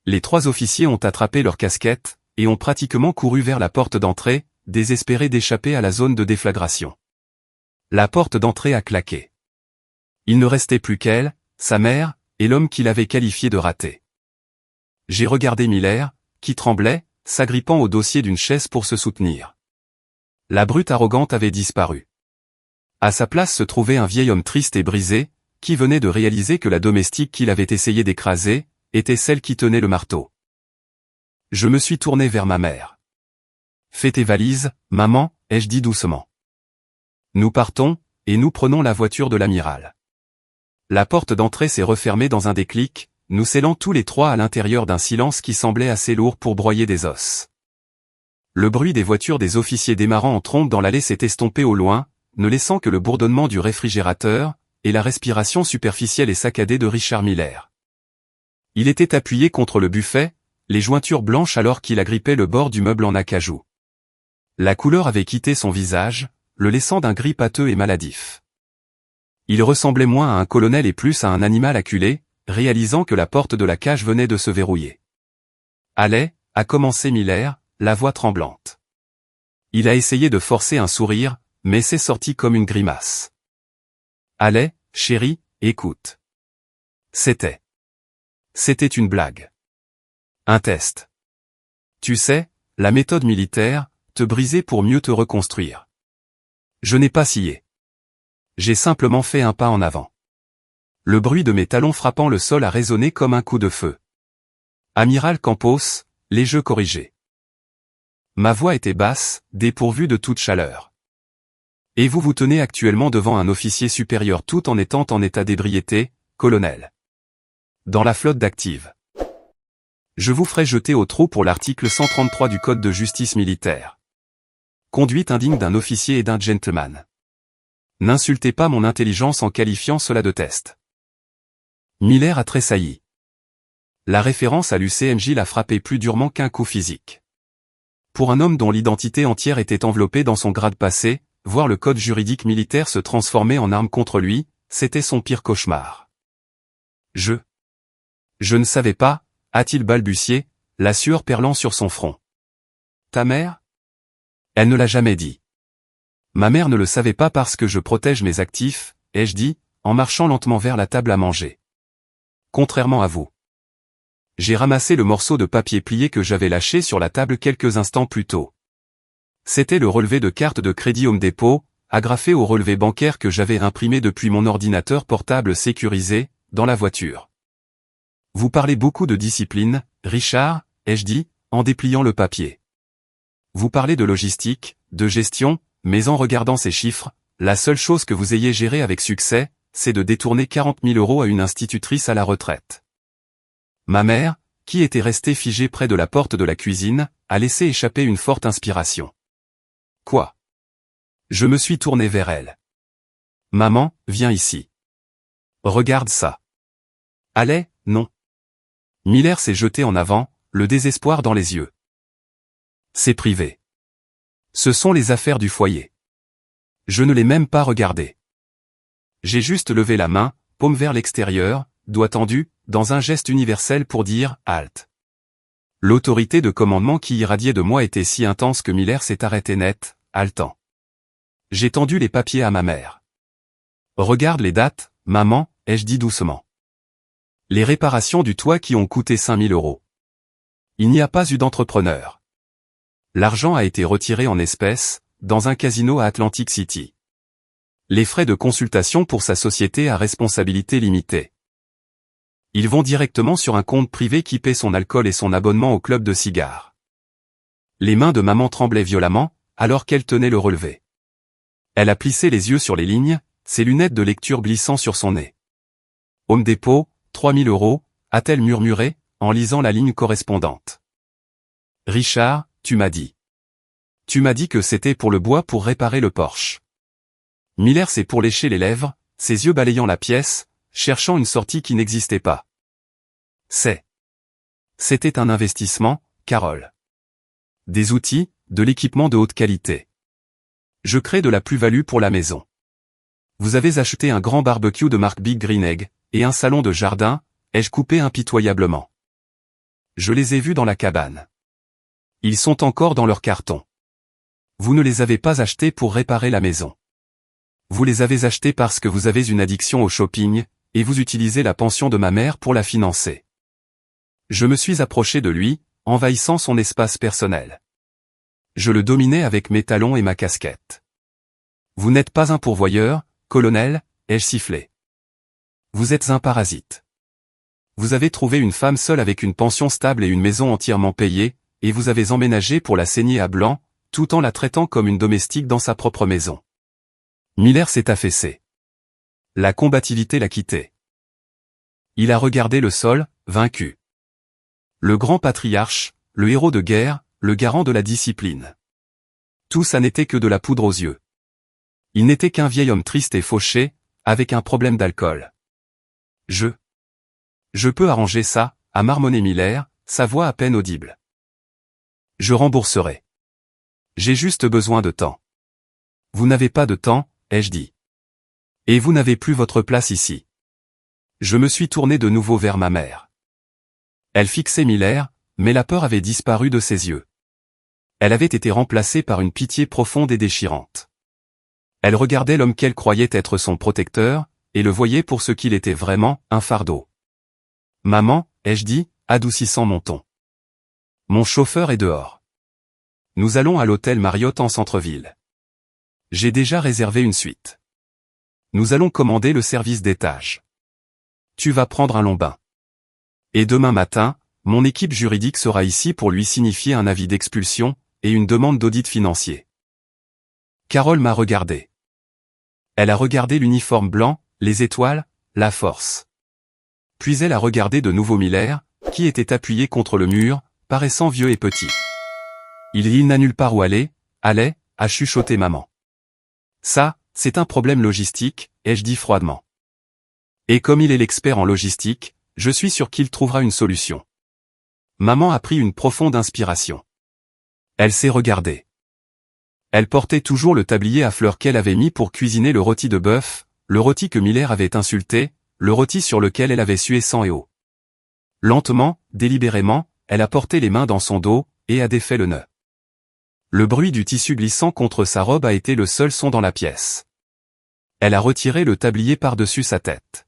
[SPEAKER 1] Les 3 officiers ont attrapé leurs casquettes, et ont pratiquement couru vers la porte d'entrée, désespérés d'échapper à la zone de déflagration. La porte d'entrée a claqué. Il ne restait plus qu'elle, sa mère, et l'homme qu'il avait qualifié de raté. J'ai regardé Miller, qui tremblait, s'agrippant au dossier d'une chaise pour se soutenir. La brute arrogante avait disparu. À sa place se trouvait un vieil homme triste et brisé, qui venait de réaliser que la domestique qu'il avait essayé d'écraser, était celle qui tenait le marteau. Je me suis tourné vers ma mère. Fais tes valises, maman, ai-je dit doucement. Nous partons, et nous prenons la voiture de l'amiral. La porte d'entrée s'est refermée dans un déclic, nous scellant tous les 3 à l'intérieur d'un silence qui semblait assez lourd pour broyer des os. Le bruit des voitures des officiers démarrant en trombe dans l'allée s'est estompé au loin, ne laissant que le bourdonnement du réfrigérateur, et la respiration superficielle et saccadée de Richard Miller. Il était appuyé contre le buffet, les jointures blanches alors qu'il agrippait le bord du meuble en acajou. La couleur avait quitté son visage, le laissant d'un gris pâteux et maladif. Il ressemblait moins à un colonel et plus à un animal acculé, réalisant que la porte de la cage venait de se verrouiller. Allais, a commencé Miller, la voix tremblante. Il a essayé de forcer un sourire, mais c'est sorti comme une grimace. Allais, chérie, écoute. C'était une blague. Un test. Tu sais, la méthode militaire, te briser pour mieux te reconstruire. Je n'ai pas scié. J'ai simplement fait un pas en avant. Le bruit de mes talons frappant le sol a résonné comme un coup de feu. Amiral Campos, les jeux corrigés. Ma voix était basse, dépourvue de toute chaleur. Et vous vous tenez actuellement devant un officier supérieur tout en étant en état d'ébriété, colonel. Dans la flotte d'active. Je vous ferai jeter au trot pour l'article 133 du Code de justice militaire. Conduite indigne d'un officier et d'un gentleman. N'insultez pas mon intelligence en qualifiant cela de test. Miller a tressailli. La référence à l'UCMJ l'a frappé plus durement qu'un coup physique. Pour un homme dont l'identité entière était enveloppée dans son grade passé, voir le code juridique militaire se transformer en arme contre lui, c'était son pire cauchemar. Je ne savais pas, a-t-il balbutié, la sueur perlant sur son front. Ta mère? Elle ne l'a jamais dit. Ma mère ne le savait pas parce que je protège mes actifs, ai-je dit, en marchant lentement vers la table à manger. Contrairement à vous. J'ai ramassé le morceau de papier plié que j'avais lâché sur la table quelques instants plus tôt. C'était le relevé de carte de crédit Home Depot, agrafé au relevé bancaire que j'avais imprimé depuis mon ordinateur portable sécurisé, dans la voiture. Vous parlez beaucoup de discipline, Richard, ai-je dit, en dépliant le papier. Vous parlez de logistique, de gestion, mais en regardant ces chiffres, la seule chose que vous ayez gérée avec succès, c'est de détourner 40 000 € à une institutrice à la retraite. Ma mère, qui était restée figée près de la porte de la cuisine, a laissé échapper une forte inspiration. Quoi? Je me suis tourné vers elle. Maman, viens ici. Regarde ça. Allez, non. Miller s'est jeté en avant, le désespoir dans les yeux. C'est privé. Ce sont les affaires du foyer. Je ne l'ai même pas regardé. J'ai juste levé la main, paume vers l'extérieur, doigt tendu, dans un geste universel pour dire « halte ». L'autorité de commandement qui irradiait de moi était si intense que Miller s'est arrêté net, haletant. J'ai tendu les papiers à ma mère. Regarde les dates, maman, ai-je dit doucement. Les réparations du toit qui ont coûté 5 000 €. Il n'y a pas eu d'entrepreneur. L'argent a été retiré en espèces, dans un casino à Atlantic City. Les frais de consultation pour sa société à responsabilité limitée. Ils vont directement sur un compte privé qui paie son alcool et son abonnement au club de cigares. Les mains de maman tremblaient violemment, alors qu'elle tenait le relevé. Elle a plissé les yeux sur les lignes, ses lunettes de lecture glissant sur son nez. Home Depot, 3 000 €, a-t-elle murmuré, en lisant la ligne correspondante. Richard, tu m'as dit. Tu m'as dit que c'était pour le bois pour réparer le Porsche. Miller s'est pourléché les lèvres, ses yeux balayant la pièce, cherchant une sortie qui n'existait pas. C'était un investissement, Carole. Des outils, de l'équipement de haute qualité. Je crée de la plus-value pour la maison. Vous avez acheté un grand barbecue de marque Big Green Egg, et un salon de jardin, ai-je coupé impitoyablement. Je les ai vus dans la cabane. Ils sont encore dans leur carton. Vous ne les avez pas achetés pour réparer la maison. Vous les avez achetés parce que vous avez une addiction au shopping, et vous utilisez la pension de ma mère pour la financer. Je me suis approché de lui, envahissant son espace personnel. Je le dominais avec mes talons et ma casquette. Vous n'êtes pas un pourvoyeur, colonel, ai-je sifflé. Vous êtes un parasite. Vous avez trouvé une femme seule avec une pension stable et une maison entièrement payée, et vous avez emménagé pour la saigner à blanc, tout en la traitant comme une domestique dans sa propre maison. Miller s'est affaissé. La combativité l'a quitté. Il a regardé le sol, vaincu. Le grand patriarche, le héros de guerre, le garant de la discipline. Tout ça n'était que de la poudre aux yeux. Il n'était qu'un vieil homme triste et fauché, avec un problème d'alcool. Je peux arranger ça, a marmonné Miller, sa voix à peine audible. Je rembourserai. J'ai juste besoin de temps. Vous n'avez pas de temps, ai-je dit. Et vous n'avez plus votre place ici. Je me suis tourné de nouveau vers ma mère. Elle fixait Miller, mais la peur avait disparu de ses yeux. Elle avait été remplacée par une pitié profonde et déchirante. Elle regardait l'homme qu'elle croyait être son protecteur, et le voyait pour ce qu'il était vraiment, un fardeau. Maman, ai-je dit, adoucissant mon ton. Mon chauffeur est dehors. Nous allons à l'hôtel Marriott en centre-ville. J'ai déjà réservé une suite. Nous allons commander le service d'étage. Tu vas prendre un long bain. Et demain matin, mon équipe juridique sera ici pour lui signifier un avis d'expulsion, et une demande d'audit financier. Carole m'a regardé. Elle a regardé l'uniforme blanc, les étoiles, la force. Puis elle a regardé de nouveau Miller, qui était appuyé contre le mur, paraissant vieux et petit. Il n'a nulle part où aller, a chuchoté maman. Ça, c'est un problème logistique, ai-je dit froidement. Et comme il est l'expert en logistique, je suis sûr qu'il trouvera une solution. Maman a pris une profonde inspiration. Elle s'est regardée. Elle portait toujours le tablier à fleurs qu'elle avait mis pour cuisiner le rôti de bœuf, le rôti que Miller avait insulté, le rôti sur lequel elle avait sué sang et eau. Lentement, délibérément, elle a porté les mains dans son dos, et a défait le nœud. Le bruit du tissu glissant contre sa robe a été le seul son dans la pièce. Elle a retiré le tablier par-dessus sa tête.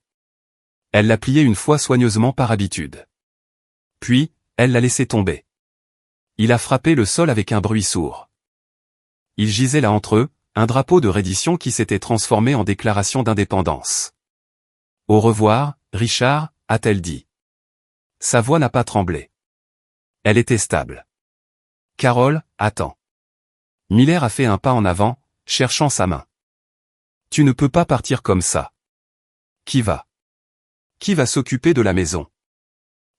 [SPEAKER 1] Elle l'a plié une fois soigneusement par habitude. Puis, elle l'a laissé tomber. Il a frappé le sol avec un bruit sourd. Il gisait là entre eux, un drapeau de reddition qui s'était transformé en déclaration d'indépendance. « Au revoir, Richard », a-t-elle dit. Sa voix n'a pas tremblé. Elle était stable. « Carole, attends. » Miller a fait un pas en avant, cherchant sa main. « Tu ne peux pas partir comme ça. » « Qui va s'occuper de la maison ?»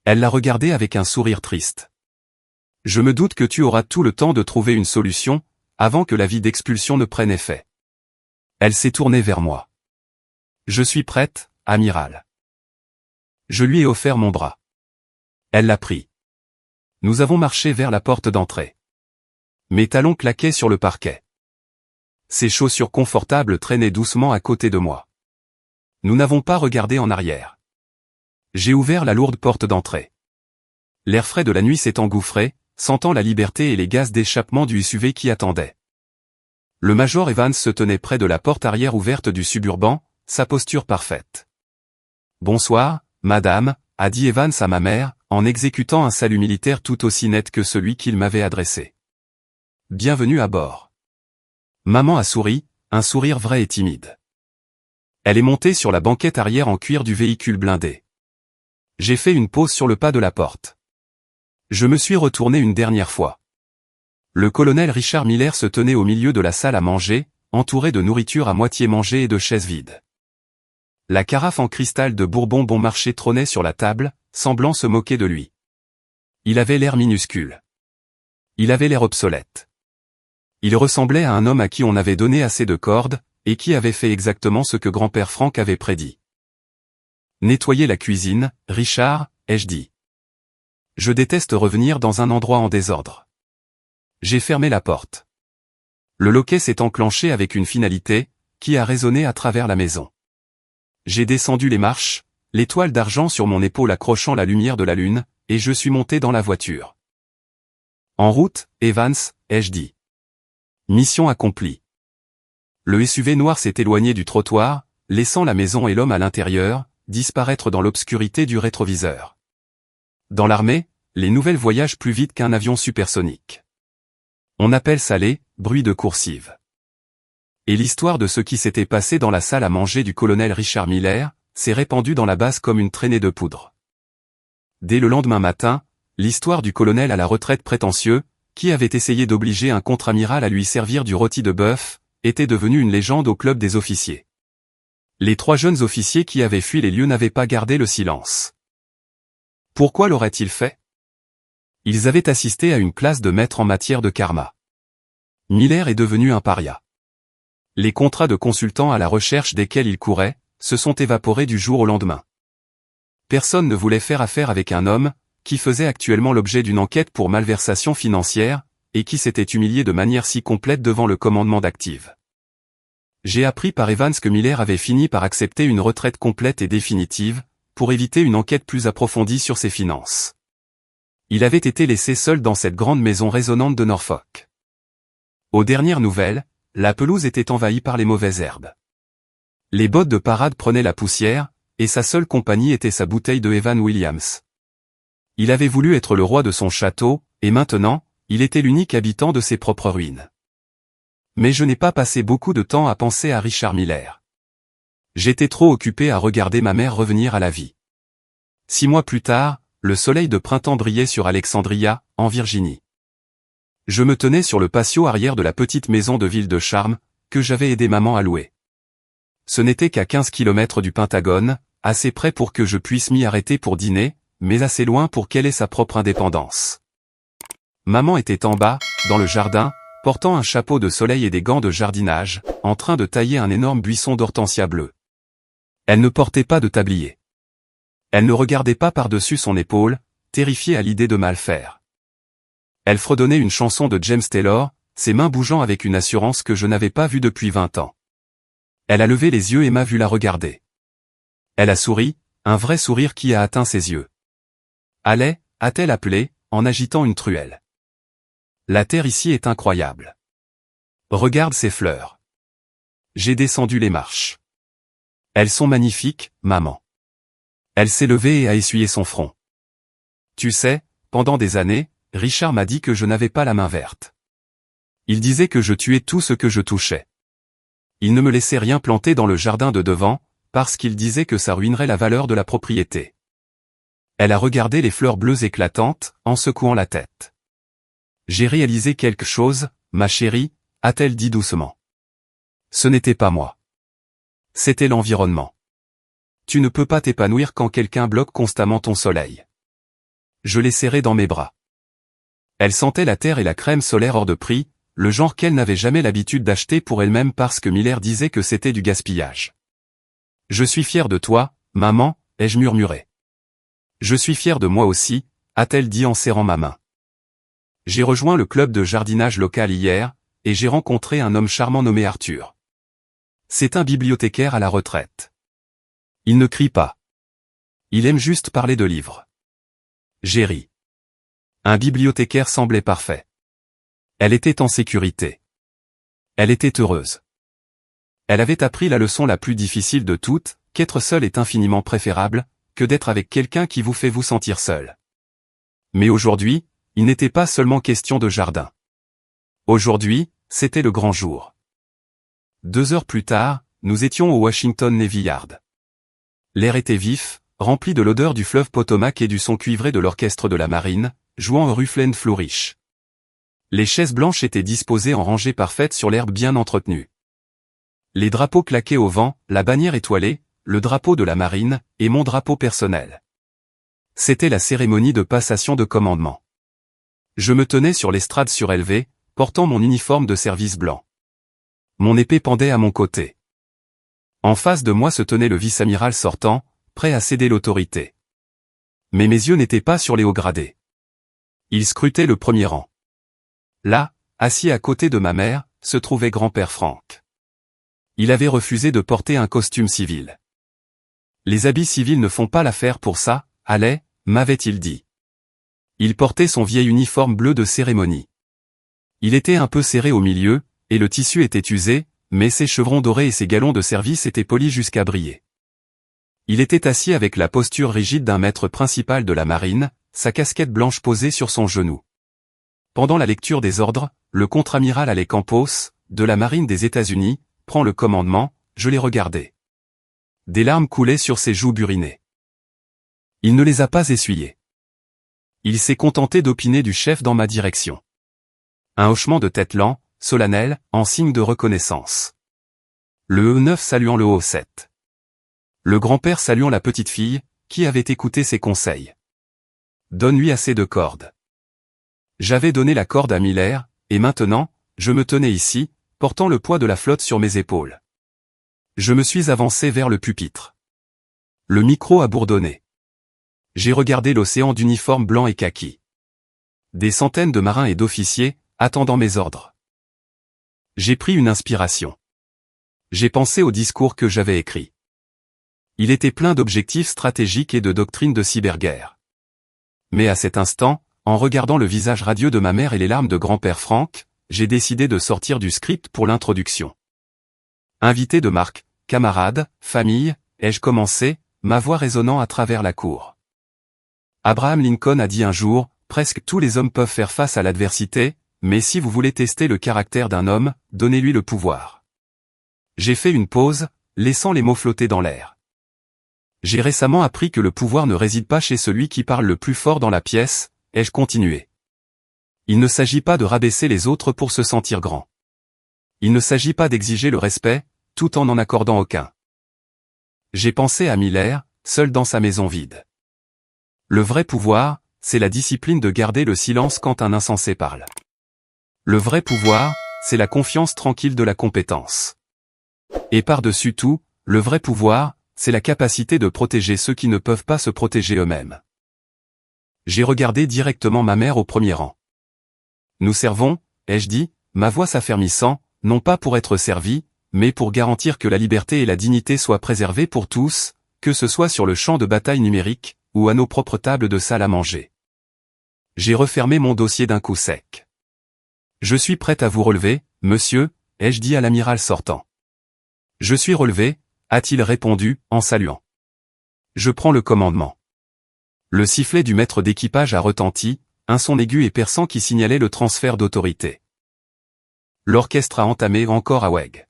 [SPEAKER 1] Elle l'a regardé avec un sourire triste. « Je me doute que tu auras tout le temps de trouver une solution, avant que l'avis d'expulsion ne prenne effet. » Elle s'est tournée vers moi. « Je suis prête, amiral. » Je lui ai offert mon bras. Elle l'a pris. Nous avons marché vers la porte d'entrée. Mes talons claquaient sur le parquet. Ses chaussures confortables traînaient doucement à côté de moi. Nous n'avons pas regardé en arrière. J'ai ouvert la lourde porte d'entrée. L'air frais de la nuit s'est engouffré, sentant la liberté et les gaz d'échappement du SUV qui attendait. Le major Evans se tenait près de la porte arrière ouverte du suburban, sa posture parfaite. « Bonsoir, madame », a dit Evans à ma mère, en exécutant un salut militaire tout aussi net que celui qu'il m'avait adressé. « Bienvenue à bord. » Maman a souri, un sourire vrai et timide. Elle est montée sur la banquette arrière en cuir du véhicule blindé. J'ai fait une pause sur le pas de la porte. Je me suis retourné une dernière fois. Le colonel Richard Miller se tenait au milieu de la salle à manger, entouré de nourriture à moitié mangée et de chaises vides. La carafe en cristal de Bourbon bon marché trônait sur la table, semblant se moquer de lui. Il avait l'air minuscule. Il avait l'air obsolète. Il ressemblait à un homme à qui on avait donné assez de cordes, et qui avait fait exactement ce que grand-père Franck avait prédit. « Nettoyer la cuisine, Richard », ai-je dit. Je déteste revenir dans un endroit en désordre. J'ai fermé la porte. Le loquet s'est enclenché avec une finalité, qui a résonné à travers la maison. J'ai descendu les marches, l'étoile d'argent sur mon épaule accrochant la lumière de la lune, et je suis monté dans la voiture. En route, Evans, ai-je dit. Mission accomplie. Le SUV noir s'est éloigné du trottoir, laissant la maison et l'homme à l'intérieur, disparaître dans l'obscurité du rétroviseur. Dans l'armée, les nouvelles voyagent plus vite qu'un avion supersonique. On appelle ça les bruits de coursive. Et l'histoire de ce qui s'était passé dans la salle à manger du colonel Richard Miller s'est répandue dans la base comme une traînée de poudre. Dès le lendemain matin, l'histoire du colonel à la retraite prétentieux, qui avait essayé d'obliger un contre-amiral à lui servir du rôti de bœuf, était devenue une légende au club des officiers. Les 3 jeunes officiers qui avaient fui les lieux n'avaient pas gardé le silence. Pourquoi l'auraient-ils fait? Ils avaient assisté à une classe de maîtres en matière de karma. Miller est devenu un paria. Les contrats de consultants à la recherche desquels il courait, se sont évaporés du jour au lendemain. Personne ne voulait faire affaire avec un homme, qui faisait actuellement l'objet d'une enquête pour malversation financière, et qui s'était humilié de manière si complète devant le commandement d'Active. J'ai appris par Evans que Miller avait fini par accepter une retraite complète et définitive, pour éviter une enquête plus approfondie sur ses finances. Il avait été laissé seul dans cette grande maison résonnante de Norfolk. Aux dernières nouvelles, la pelouse était envahie par les mauvaises herbes. Les bottes de parade prenaient la poussière, et sa seule compagnie était sa bouteille de Evan Williams. Il avait voulu être le roi de son château, et maintenant, il était l'unique habitant de ses propres ruines. Mais je n'ai pas passé beaucoup de temps à penser à Richard Miller. J'étais trop occupé à regarder ma mère revenir à la vie. 6 mois plus tard, le soleil de printemps brillait sur Alexandria, en Virginie. Je me tenais sur le patio arrière de la petite maison de ville de charme, que j'avais aidé maman à louer. Ce n'était qu'à 15 kilomètres du Pentagone, assez près pour que je puisse m'y arrêter pour dîner, mais assez loin pour qu'elle ait sa propre indépendance. Maman était en bas, dans le jardin, portant un chapeau de soleil et des gants de jardinage, en train de tailler un énorme buisson d'hortensia bleu. Elle ne portait pas de tablier. Elle ne regardait pas par-dessus son épaule, terrifiée à l'idée de mal faire. Elle fredonnait une chanson de James Taylor, ses mains bougeant avec une assurance que je n'avais pas vue depuis 20 ans. Elle a levé les yeux et m'a vu la regarder. Elle a souri, un vrai sourire qui a atteint ses yeux. « Allez » a-t-elle appelé, en agitant une truelle. La terre ici est incroyable. Regarde ces fleurs. J'ai descendu les marches. Elles sont magnifiques, maman. Elle s'est levée et a essuyé son front. Tu sais, pendant des années, Richard m'a dit que je n'avais pas la main verte. Il disait que je tuais tout ce que je touchais. Il ne me laissait rien planter dans le jardin de devant, parce qu'il disait que ça ruinerait la valeur de la propriété. Elle a regardé les fleurs bleues éclatantes, en secouant la tête. J'ai réalisé quelque chose, ma chérie, a-t-elle dit doucement. Ce n'était pas moi. C'était l'environnement. Tu ne peux pas t'épanouir quand quelqu'un bloque constamment ton soleil. Je l'ai serrée dans mes bras. Elle sentait la terre et la crème solaire hors de prix, le genre qu'elle n'avait jamais l'habitude d'acheter pour elle-même parce que Miller disait que c'était du gaspillage. Je suis fier de toi, maman, ai-je murmuré. Je suis fier de moi aussi, a-t-elle dit en serrant ma main. J'ai rejoint le club de jardinage local hier, et j'ai rencontré un homme charmant nommé Arthur. C'est un bibliothécaire à la retraite. Il ne crie pas. Il aime juste parler de livres. J'ai ri. Un bibliothécaire semblait parfait. Elle était en sécurité. Elle était heureuse. Elle avait appris la leçon la plus difficile de toutes, qu'être seul est infiniment préférable, que d'être avec quelqu'un qui vous fait vous sentir seul. Mais aujourd'hui, il n'était pas seulement question de jardin. Aujourd'hui, c'était le grand jour. 2 heures plus tard, nous étions au Washington Navy Yard. L'air était vif, rempli de l'odeur du fleuve Potomac et du son cuivré de l'orchestre de la marine, jouant un Rufflen Flourish. Les chaises blanches étaient disposées en rangées parfaites sur l'herbe bien entretenue. Les drapeaux claquaient au vent, la bannière étoilée, le drapeau de la marine, et mon drapeau personnel. C'était la cérémonie de passation de commandement. Je me tenais sur l'estrade surélevée, portant mon uniforme de service blanc. Mon épée pendait à mon côté. En face de moi se tenait le vice-amiral sortant, prêt à céder l'autorité. Mais mes yeux n'étaient pas sur les hauts gradés. Ils scrutaient le premier rang. Là, assis à côté de ma mère, se trouvait grand-père Frank. Il avait refusé de porter un costume civil. Les habits civils ne font pas l'affaire pour ça, allez, m'avait-il dit. Il portait son vieil uniforme bleu de cérémonie. Il était un peu serré au milieu, et le tissu était usé, mais ses chevrons dorés et ses galons de service étaient polis jusqu'à briller. Il était assis avec la posture rigide d'un maître principal de la marine, sa casquette blanche posée sur son genou. Pendant la lecture des ordres, le contre-amiral Alec Campos, de la marine des États-Unis, prend le commandement, je l'ai regardé. Des larmes coulaient sur ses joues burinées. Il ne les a pas essuyées. Il s'est contenté d'opiner du chef dans ma direction. Un hochement de tête lent, solennel, en signe de reconnaissance. Le E9 saluant le O7. Le grand-père saluant la petite fille, qui avait écouté ses conseils. Donne-lui assez de cordes. J'avais donné la corde à Miller, et maintenant, je me tenais ici, portant le poids de la flotte sur mes épaules. Je me suis avancé vers le pupitre. Le micro a bourdonné. J'ai regardé l'océan d'uniformes blancs et kaki. Des centaines de marins et d'officiers, attendant mes ordres. J'ai pris une inspiration. J'ai pensé au discours que j'avais écrit. Il était plein d'objectifs stratégiques et de doctrines de cyberguerre. Mais à cet instant, en regardant le visage radieux de ma mère et les larmes de grand-père Frank, j'ai décidé de sortir du script pour l'introduction. Invité de marque, camarades, famille, ai-je commencé, ma voix résonnant à travers la cour. Abraham Lincoln a dit un jour, presque tous les hommes peuvent faire face à l'adversité, mais si vous voulez tester le caractère d'un homme, donnez-lui le pouvoir. J'ai fait une pause, laissant les mots flotter dans l'air. J'ai récemment appris que le pouvoir ne réside pas chez celui qui parle le plus fort dans la pièce, ai-je continué. Il ne s'agit pas de rabaisser les autres pour se sentir grand. Il ne s'agit pas d'exiger le respect, tout en n'en accordant aucun. J'ai pensé à Miller, seul dans sa maison vide. Le vrai pouvoir, c'est la discipline de garder le silence quand un insensé parle. Le vrai pouvoir, c'est la confiance tranquille de la compétence. Et par-dessus tout, le vrai pouvoir, c'est la capacité de protéger ceux qui ne peuvent pas se protéger eux-mêmes. J'ai regardé directement ma mère au premier rang. Nous servons, ai-je dit, ma voix s'affermissant, non pas pour être servi, mais pour garantir que la liberté et la dignité soient préservées pour tous, que ce soit sur le champ de bataille numérique, ou à nos propres tables de salle à manger. J'ai refermé mon dossier d'un coup sec. Je suis prête à vous relever, monsieur, ai-je dit à l'amiral sortant. Je suis relevé, a-t-il répondu, en saluant. Je prends le commandement. Le sifflet du maître d'équipage a retenti, un son aigu et perçant qui signalait le transfert d'autorité. L'orchestre a entamé encore à Weg.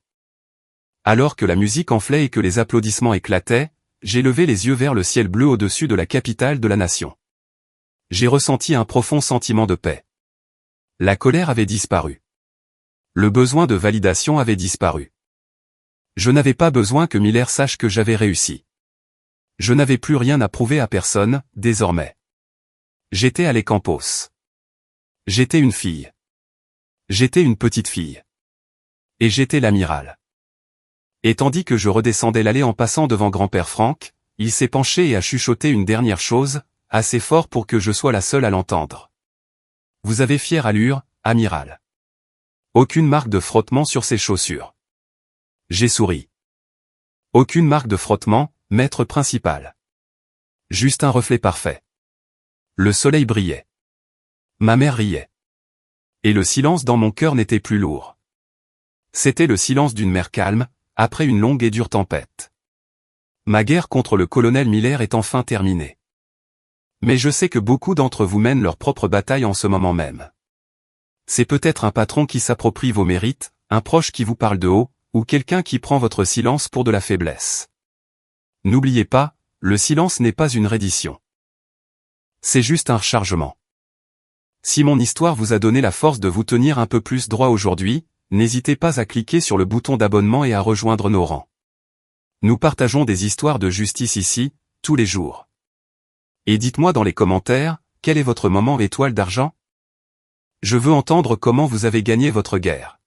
[SPEAKER 1] Alors que la musique enflait et que les applaudissements éclataient, j'ai levé les yeux vers le ciel bleu au-dessus de la capitale de la nation. J'ai ressenti un profond sentiment de paix. La colère avait disparu. Le besoin de validation avait disparu. Je n'avais pas besoin que Miller sache que j'avais réussi. Je n'avais plus rien à prouver à personne, désormais. J'étais à l'Ecampos. J'étais une fille. J'étais une petite fille. Et j'étais l'amiral. Et tandis que je redescendais l'allée en passant devant grand-père Franck, il s'est penché et a chuchoté une dernière chose, assez fort pour que je sois la seule à l'entendre. Vous avez fière allure, amiral. Aucune marque de frottement sur ses chaussures. J'ai souri. Aucune marque de frottement, maître principal. Juste un reflet parfait. Le soleil brillait. Ma mère riait. Et le silence dans mon cœur n'était plus lourd. C'était le silence d'une mer calme, après une longue et dure tempête. Ma guerre contre le colonel Miller est enfin terminée. Mais je sais que beaucoup d'entre vous mènent leur propre bataille en ce moment même. C'est peut-être un patron qui s'approprie vos mérites, un proche qui vous parle de haut, ou quelqu'un qui prend votre silence pour de la faiblesse. N'oubliez pas, le silence n'est pas une reddition. C'est juste un rechargement. Si mon histoire vous a donné la force de vous tenir un peu plus droit aujourd'hui, n'hésitez pas à cliquer sur le bouton d'abonnement et à rejoindre nos rangs. Nous partageons des histoires de justice ici, tous les jours. Et dites-moi dans les commentaires, quel est votre moment étoile d'argent? Je veux entendre comment vous avez gagné votre guerre.